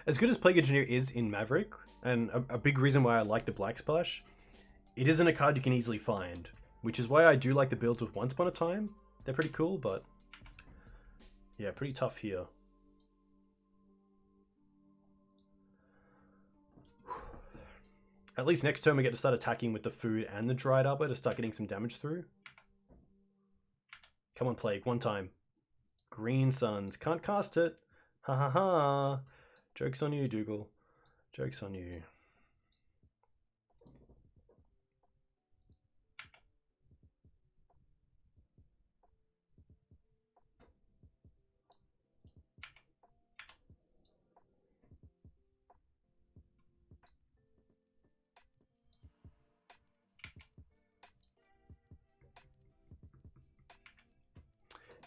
As good as Plague Engineer is in Maverick, and a big reason why I like the Black Splash, it isn't a card you can easily find, which is why I do like the builds with Once Upon a Time. They're pretty cool, but yeah, pretty tough here. At least next turn we get to start attacking with the food and the Dried Arbor to start getting some damage through. Come on, Plague, one time. Green Suns, can't cast it. Ha ha ha. Joke's on you, Dougal. Joke's on you.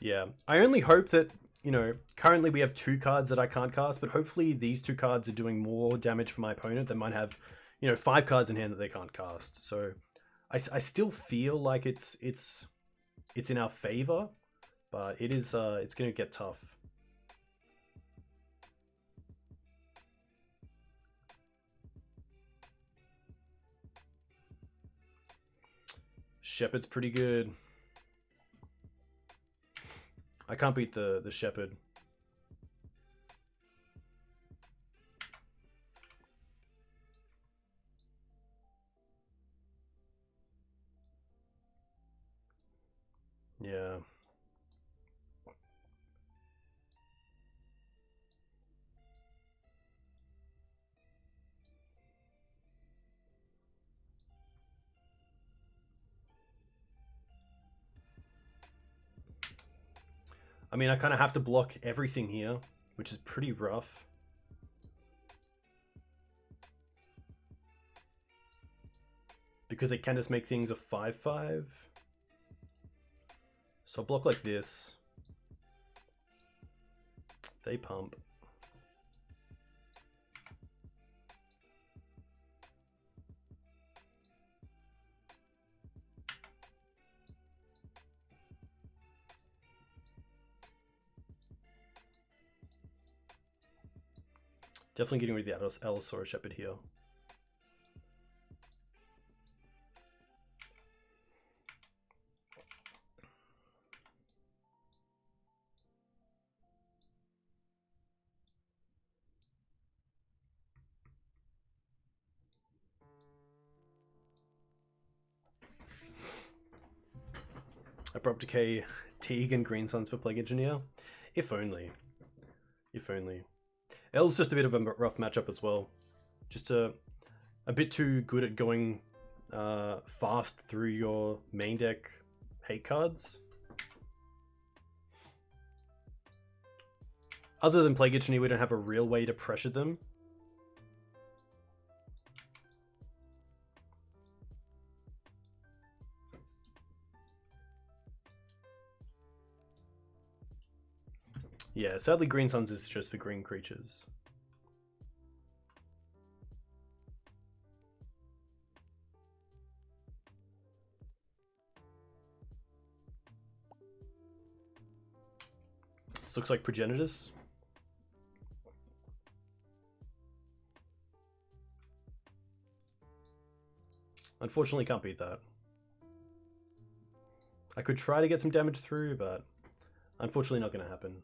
Yeah, I only hope that, you know, currently we have 2 cards that I can't cast, but hopefully these 2 cards are doing more damage for my opponent that might have, you know, 5 cards in hand that they can't cast. So I still feel like it's in our favor, but it is it's going to get tough. Shepherd's pretty good. I can't beat the Shepherd. Yeah. I mean, I kind of have to block everything here, which is pretty rough. because they can just make things a 5/5. So I'll block like this. They pump. Definitely getting rid of the Allosaurus Shepherd here. Abrupt Decay, Teeg and Green Suns for Plague Engineer. If only. If only. Elves just a bit of a rough matchup as well. Just a bit too good at going fast through your main deck hate cards. Other than Plague Engineer, we don't have a real way to pressure them. Yeah, sadly Green Suns is just for green creatures. This looks like Progenitus. Unfortunately can't beat that. I could try to get some damage through, but unfortunately not going to happen.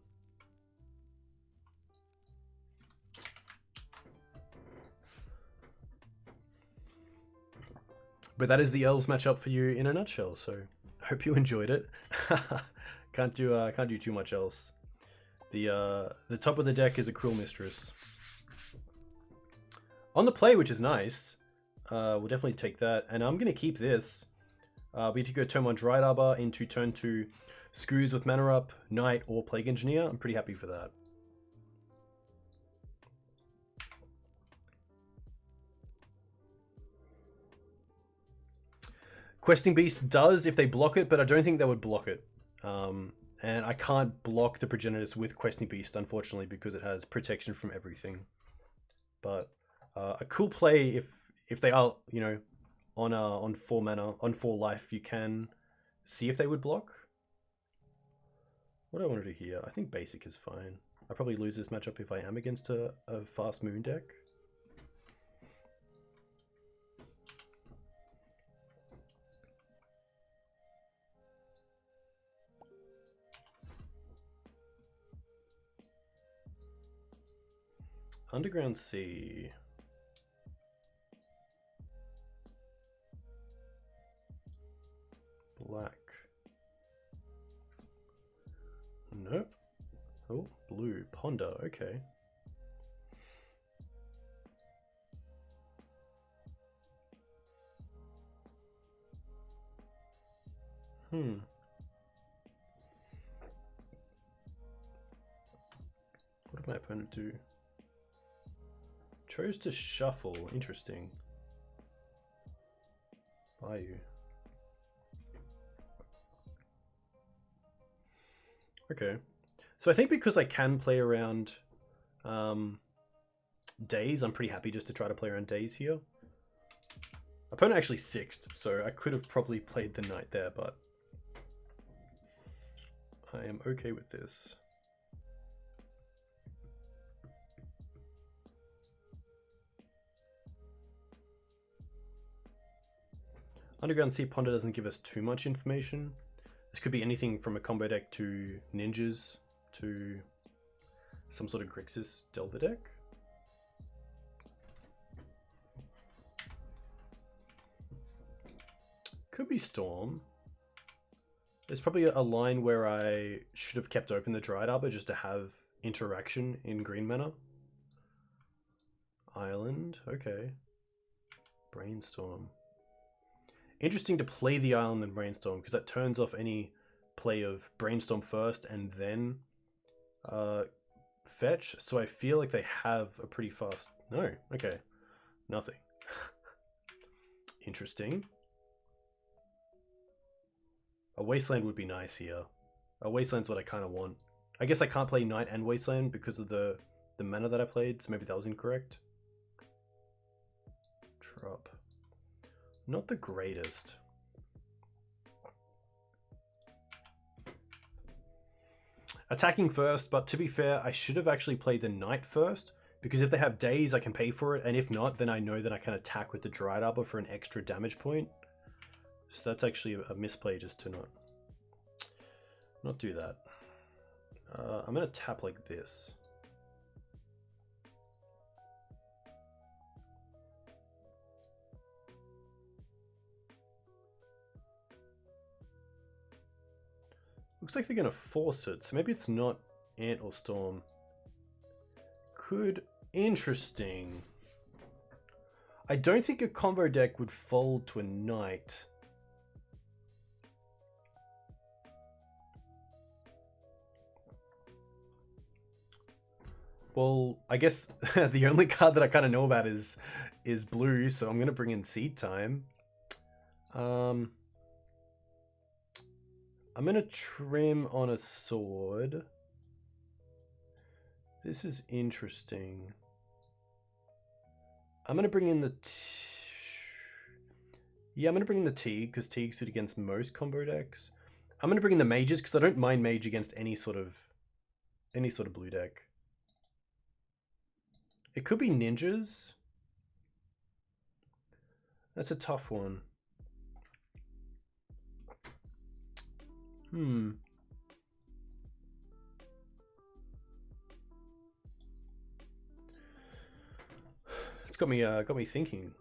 But that is the Elves matchup for you in a nutshell, so hope you enjoyed it. Can't do too much else. The top of the deck is a Cruel Mistress. On the play, which is nice. We'll definitely take that. And I'm going to keep this. We need to go turn 1 Dried Arbor into turn 2 Screws with Mana Up, Knight, or Plague Engineer. I'm pretty happy for that. Questing Beast does if they block it, but I don't think they would block it. And I can't block the Progenitus with Questing Beast, unfortunately, because it has protection from everything. But a cool play if they are, you know, on 4 mana, on 4 life, you can see if they would block. What do I want to do here? I think basic is fine. I probably lose this matchup if I am against a fast moon deck. Underground Sea. Black. Nope. Oh, blue. Ponder. Okay. What did my opponent do? Chose to shuffle. Interesting. Bayou. Okay. So I think because I can play around days, I'm pretty happy just to try to play around days here. Opponent actually 6th, so I could have probably played the knight there, but I am okay with this. Underground Sea Ponder doesn't give us too much information. This could be anything from a combo deck to ninjas to some sort of Grixis Delver deck. Could be Storm. There's probably a line where I should have kept open the Dried Arbor just to have interaction in green mana. Island, okay. Brainstorm. Interesting to play the Island and Brainstorm, because that turns off any play of Brainstorm first and then fetch. So I feel like they have a pretty fast... No, okay. Nothing. Interesting. A Wasteland would be nice here. A Wasteland's what I kind of want. I guess I can't play Knight and Wasteland because of the mana that I played, so maybe that was incorrect. Drop. Not the greatest. Attacking first, but to be fair, I should have actually played the Knight first, because if they have days, I can pay for it, and if not, then I know that I can attack with the Dried Arbor for an extra damage point. So that's actually a misplay just to not do that. I'm going to tap like this. Looks like they're going to force it, so maybe it's not Ant or Storm. Interesting. I don't think a combo deck would fold to a Knight. Well, I guess the only card that I kind of know about is blue, so I'm going to bring in Seed Time. I'm going to trim on a sword. This is interesting. I'm going to bring in the... I'm going to bring in the Teeg, because Teeg's good against most combo decks. I'm going to bring in the Mages, because I don't mind Mage against any sort of blue deck. It could be Ninjas. That's a tough one. It's got me thinking.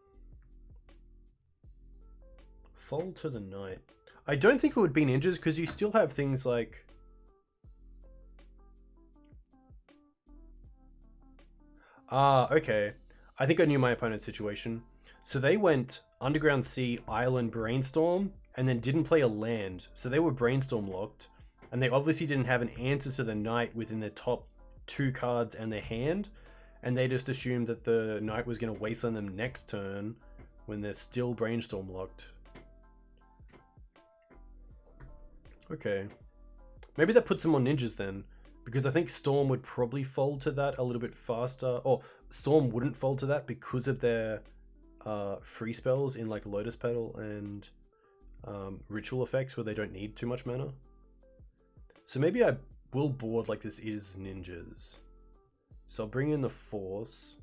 Fold to the Knight. I don't think it would be Ninjas because you still have things like okay. I think I knew my opponent's situation. So they went Underground Sea, Island, Brainstorm, and then didn't play a land. So they were Brainstorm locked, and they obviously didn't have an answer to the Knight within their top 2 cards and their hand, and they just assumed that the Knight was going to wasteland them next turn when they're still Brainstorm locked. Okay. Maybe that puts them on Ninjas then, because I think Storm would probably fold to that a little bit faster. Or Storm wouldn't fold to that because of their free spells in like Lotus Petal and ritual effects where they don't need too much mana. So maybe I will board like this is Ninjas. So I'll bring in the Force.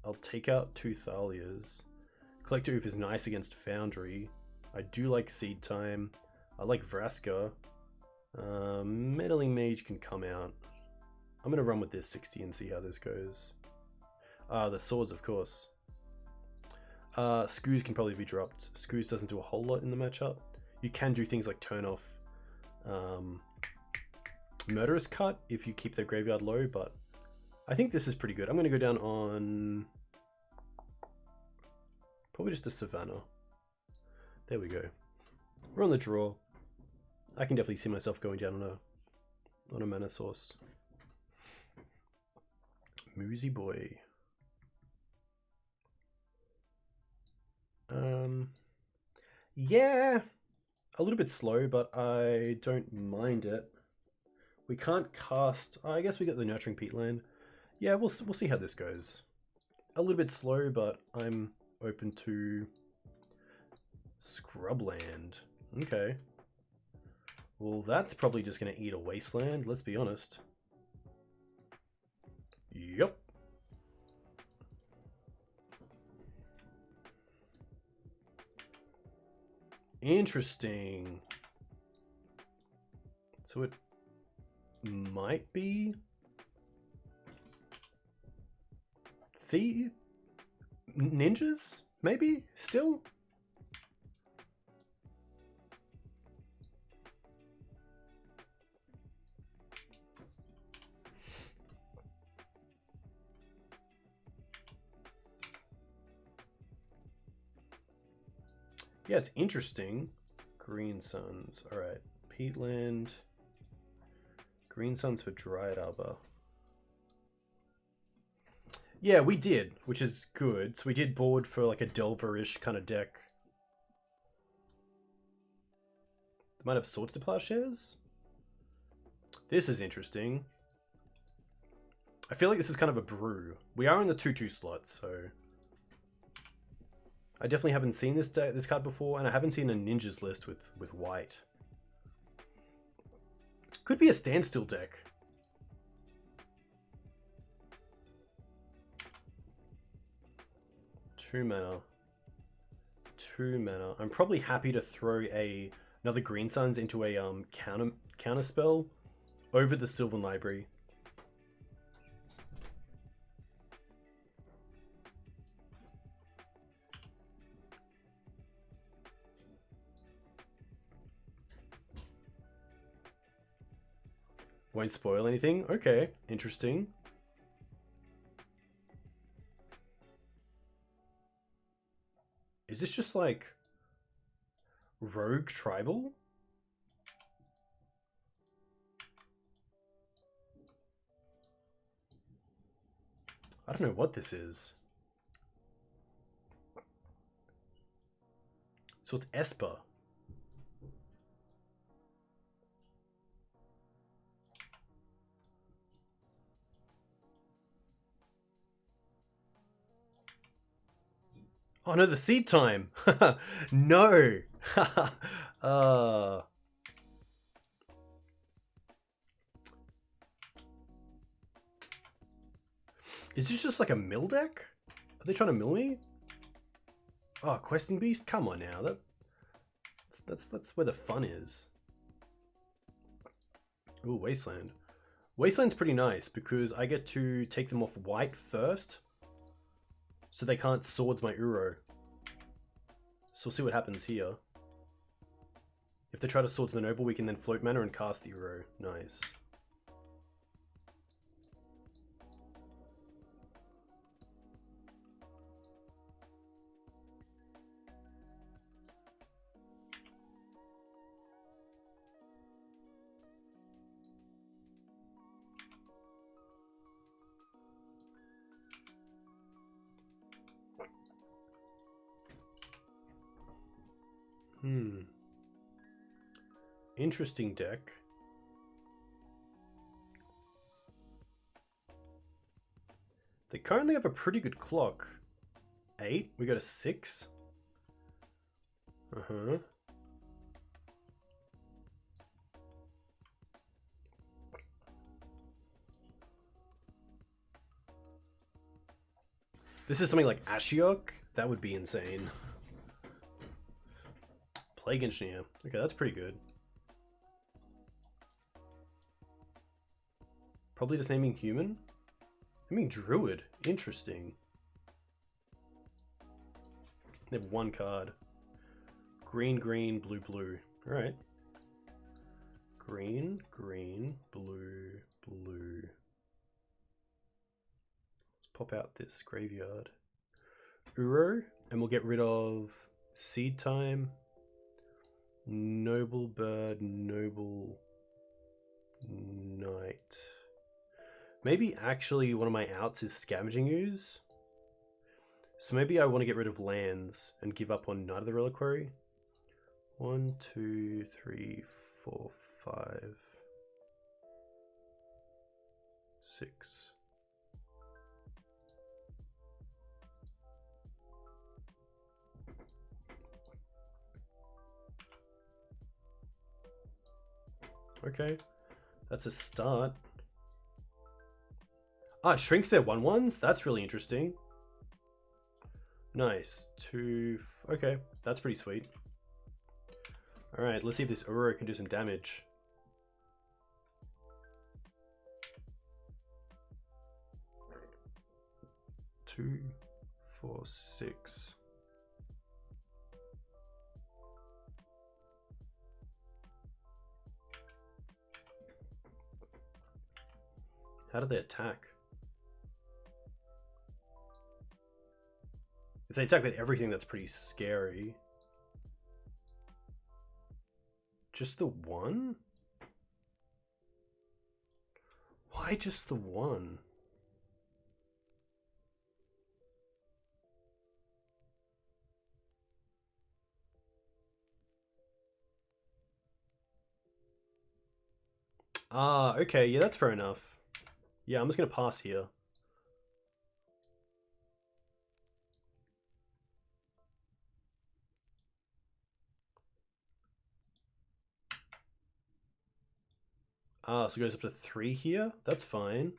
I'll take out 2 Thalias. Collector Oof is nice against Foundry. I do like Seed Time. I like Vraska. Meddling Mage can come out. I'm going to run with this 60 and see how this goes. The Swords, of course. Scoos can probably be dropped. Scoos doesn't do a whole lot in the matchup. You can do things like turn off Murderous Cut if you keep their graveyard low, but I think this is pretty good. I'm going to go down on probably just a Savannah. There we go. We're on the draw. I can definitely see myself going down on a mana source. Moosey boy. Yeah, a little bit slow, but I don't mind it. We can't cast. I guess we got the Nurturing Peatland. Yeah, we'll see how this goes. A little bit slow, but I'm open to Scrubland. Okay. Well, that's probably just going to eat a Wasteland, let's be honest. Yep. Interesting. So it might be Ninjas? Maybe? Still? Yeah, it's interesting. Green Suns. Alright. Peatland. Green Suns for Dryad Arbor. Yeah, we did, which is good. So we did board for like a Delver-ish kind of deck. Might have Swords to Plowshares? This is interesting. I feel like this is kind of a brew. We are in the 2/2 slot, so... I definitely haven't seen this card before, and I haven't seen a ninjas list with white. Could be a standstill deck. Two mana. I'm probably happy to throw another Green Suns into a counter spell over the Sylvan Library. Won't spoil anything? Okay, interesting. Is this just like Rogue Tribal? I don't know what this is. So it's Esper. Oh no, the seed time! No! Is this just like a mill deck? Are they trying to mill me? Oh, Questing Beast? Come on now. That's where the fun is. Ooh, Wasteland. Wasteland's pretty nice because I get to take them off white first. So they can't swords my Uro. So we'll see what happens here. If they try to swords the Noble, we can then float mana and cast the Uro. Nice. Interesting deck. They currently have a pretty good clock. 8? We got a 6? Uh-huh. This is something like Ashiok? That would be insane. Plague Engineer. Okay, that's pretty good. Probably just naming human? Naming druid. Interesting. They have one card. Green, green, blue, blue. Alright. Green, green, blue, blue. Let's pop out this graveyard. Uro, and we'll get rid of Seed Time. Noble Bird, Noble Knight. Maybe actually one of my outs is Scavenging Ooze. So maybe I want to get rid of lands and give up on Knight of the Reliquary. 1, 2, 3, 4, 5, 6. Okay, that's a start. Ah, it shrinks their 1/1s? That's really interesting. Nice. 2... Okay, that's pretty sweet. Alright, let's see if this Uro can do some damage. Two, 4, 6. How do they attack? If they attack with everything, that's pretty scary. Just the one? Why just the one? Ah, okay, yeah, that's fair enough. Yeah, I'm just gonna pass here. Ah, so it goes up to 3 here. That's fine.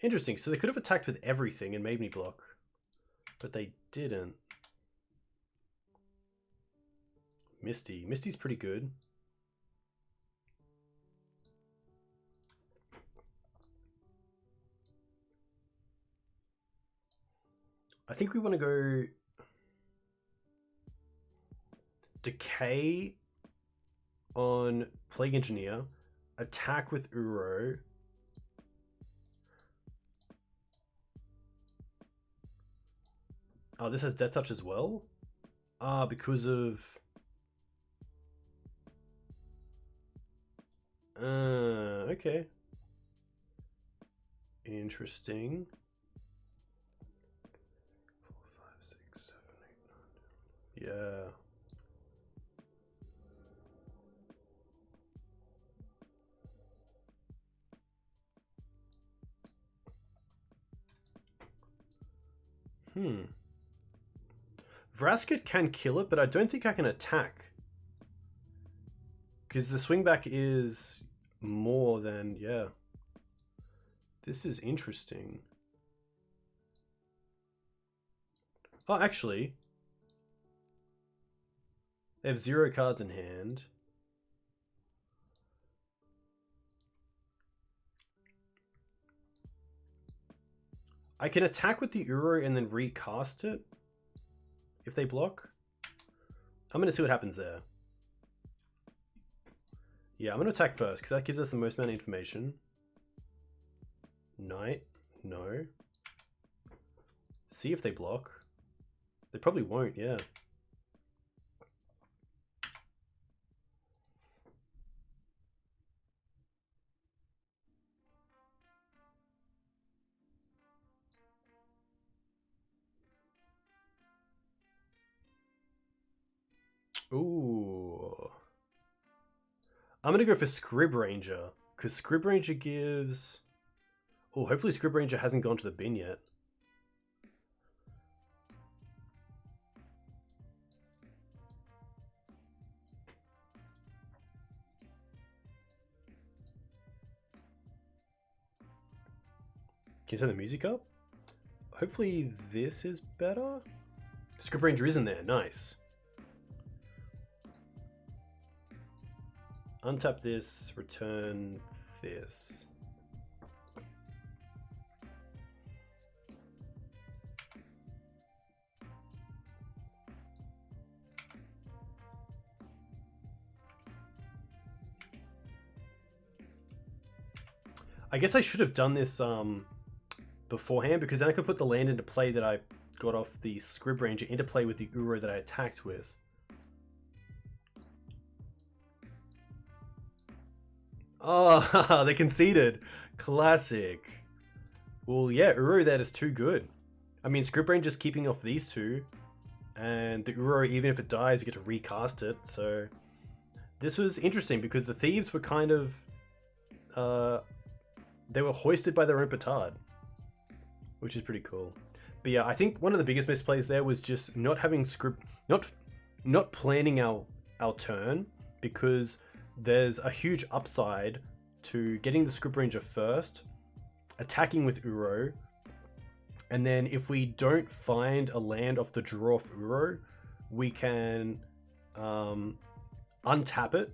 Interesting, so they could have attacked with everything and made me block. But they didn't. Misty. Misty's pretty good. I think we want to go Decay on Plague Engineer, attack with Uro. Oh, this has Death Touch as well? Ah, because of... okay. Interesting. 4, 5, 6, 7, 8, 9. Yeah. Vrasket can kill it, but I don't think I can attack. Because the swing back is more than, yeah. This is interesting. Oh, actually. They have 0 cards in hand. I can attack with the Uro and then recast it if they block. I'm going to see what happens there. Yeah, I'm going to attack first because that gives us the most amount of information. Knight, no. See if they block. They probably won't, yeah. Ooh. I'm going to go for Scrib Ranger, because Scrib Ranger gives... Oh, hopefully Scrib Ranger hasn't gone to the bin yet. Can you turn the music up? Hopefully this is better. Scrib Ranger isn't there, nice. Untap this, return this. I guess I should have done this beforehand, because then I could put the land into play that I got off the Scrib Ranger into play with the Uro that I attacked with. Oh, they conceded. Classic. Well, yeah, Uro that is too good. I mean, Scrib Ranger's keeping off these two, and the Uro, even if it dies, you get to recast it. So this was interesting because the thieves were kind of they were hoisted by their own petard, which is pretty cool. But yeah, I think one of the biggest misplays there was just not having not planning our turn, because there's a huge upside to getting the Scrib Ranger first, attacking with Uro, and then if we don't find a land off the draw of Uro, we can untap it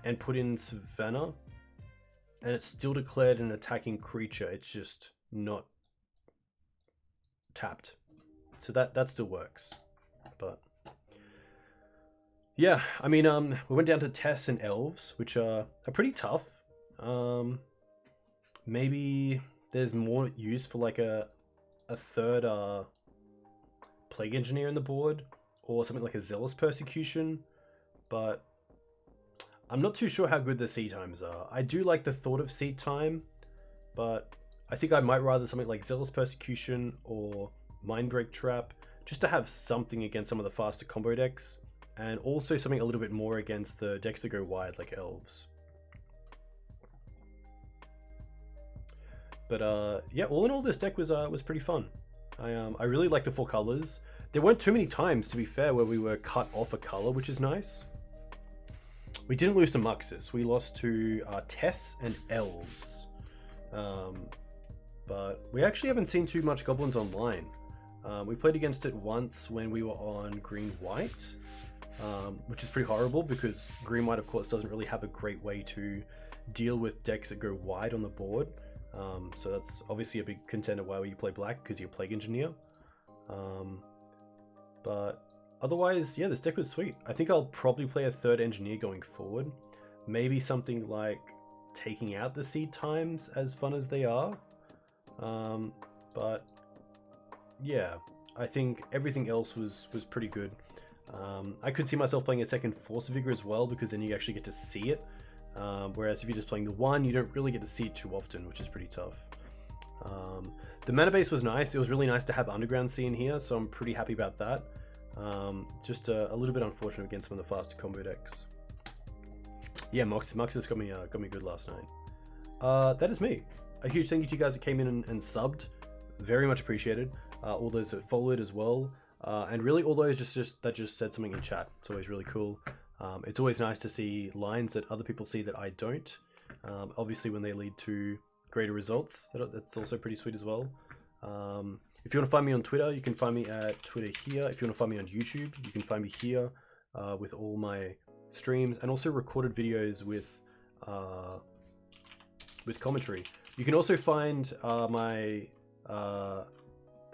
and put in Savannah, and it's still declared an attacking creature. It's just not tapped. So that still works. But yeah, I mean, we went down to Tess and Elves, which are pretty tough. Maybe there's more use for like a third Plague Engineer in the board, or something like a Zealous Persecution, but I'm not too sure how good the seed times are. I do like the thought of seed time, but I think I might rather something like Zealous Persecution or Mindbreak Trap, just to have something against some of the faster combo decks. and also something a little bit more against the decks that go wide, like Elves. But yeah, all in all, this deck was pretty fun. I really like the 4 colors. There weren't too many times, to be fair, where we were cut off a color, which is nice. We didn't lose to Muxus. We lost to Tess and Elves. But we actually haven't seen too much Goblins online. We played against it once when we were on green-white, which is pretty horrible because green-white, of course, doesn't really have a great way to deal with decks that go wide on the board. So that's obviously a big contender why you play black, because you're Plague Engineer. But otherwise, yeah, this deck was sweet. I think I'll probably play a 3rd Engineer going forward. Maybe something like taking out the seed times, as fun as they are. But yeah, I think everything else was pretty good. I could see myself playing a 2nd Force Vigor as well, because then you actually get to see it. Whereas if you're just playing the 1, you don't really get to see it too often, which is pretty tough. The mana base was nice. It was really nice to have Underground Sea in here, so I'm pretty happy about that. Just a little bit unfortunate against some of the faster combo decks. Yeah, Muxus got me good last night. That is me. A huge thank you to you guys that came in and subbed. Very much appreciated. All those that followed as well. And really all those that just said something in chat. It's always really cool. It's always nice to see lines that other people see that I don't. Obviously when they lead to greater results, that's also pretty sweet as well. If you want to find me on Twitter, you can find me at Twitter here. If you want to find me on YouTube, you can find me here with all my streams and also recorded videos with commentary. You can also find my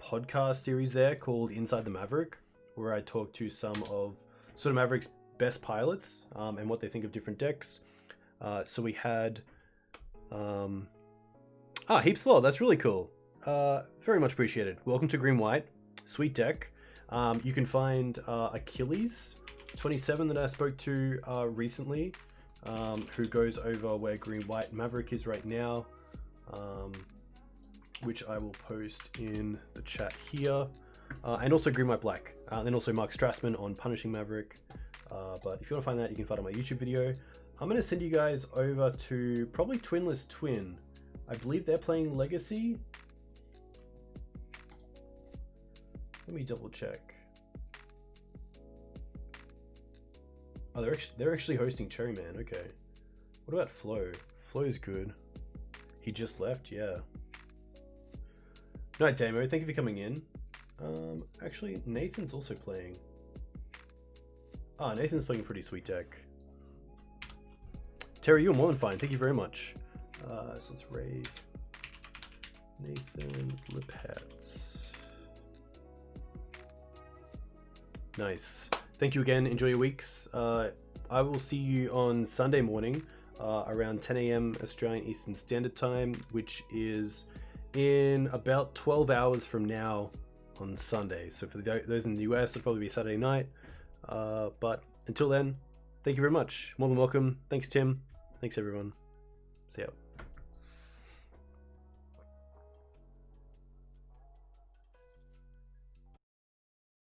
podcast series there called Inside the Maverick, where I talk to some of sort of Maverick's best pilots and what they think of different decks. So we had Heaps Law, that's really cool. Very much appreciated. Welcome to Green White. Sweet deck. You can find Achilles 27 that I spoke to recently, who goes over where Green White Maverick is right now, which I will post in the chat here. And also Green White Black. And also Mark Strassman on Punishing Maverick. But if you want to find that, you can find it on my YouTube video. I'm going to send you guys over to probably Twinless Twin. I believe they're playing Legacy. Let me double check. Oh, they're actually hosting Cherryman. Okay. What about Flo? Flo's good. He just left. Yeah. Night, Damo. Thank you for coming in. Actually, Nathan's also playing. Ah, Nathan's playing a pretty sweet deck. Terry, you're more than fine. Thank you very much. So let's raid Nathan Lipetz. Nice. Thank you again. Enjoy your weeks. I will see you on Sunday morning around 10 a.m. Australian Eastern Standard Time, which is in about 12 hours from now on Sunday. So for those in the US, it'll probably be Saturday night. But until then, thank you very much. More than welcome. Thanks, Tim. Thanks, everyone. See ya.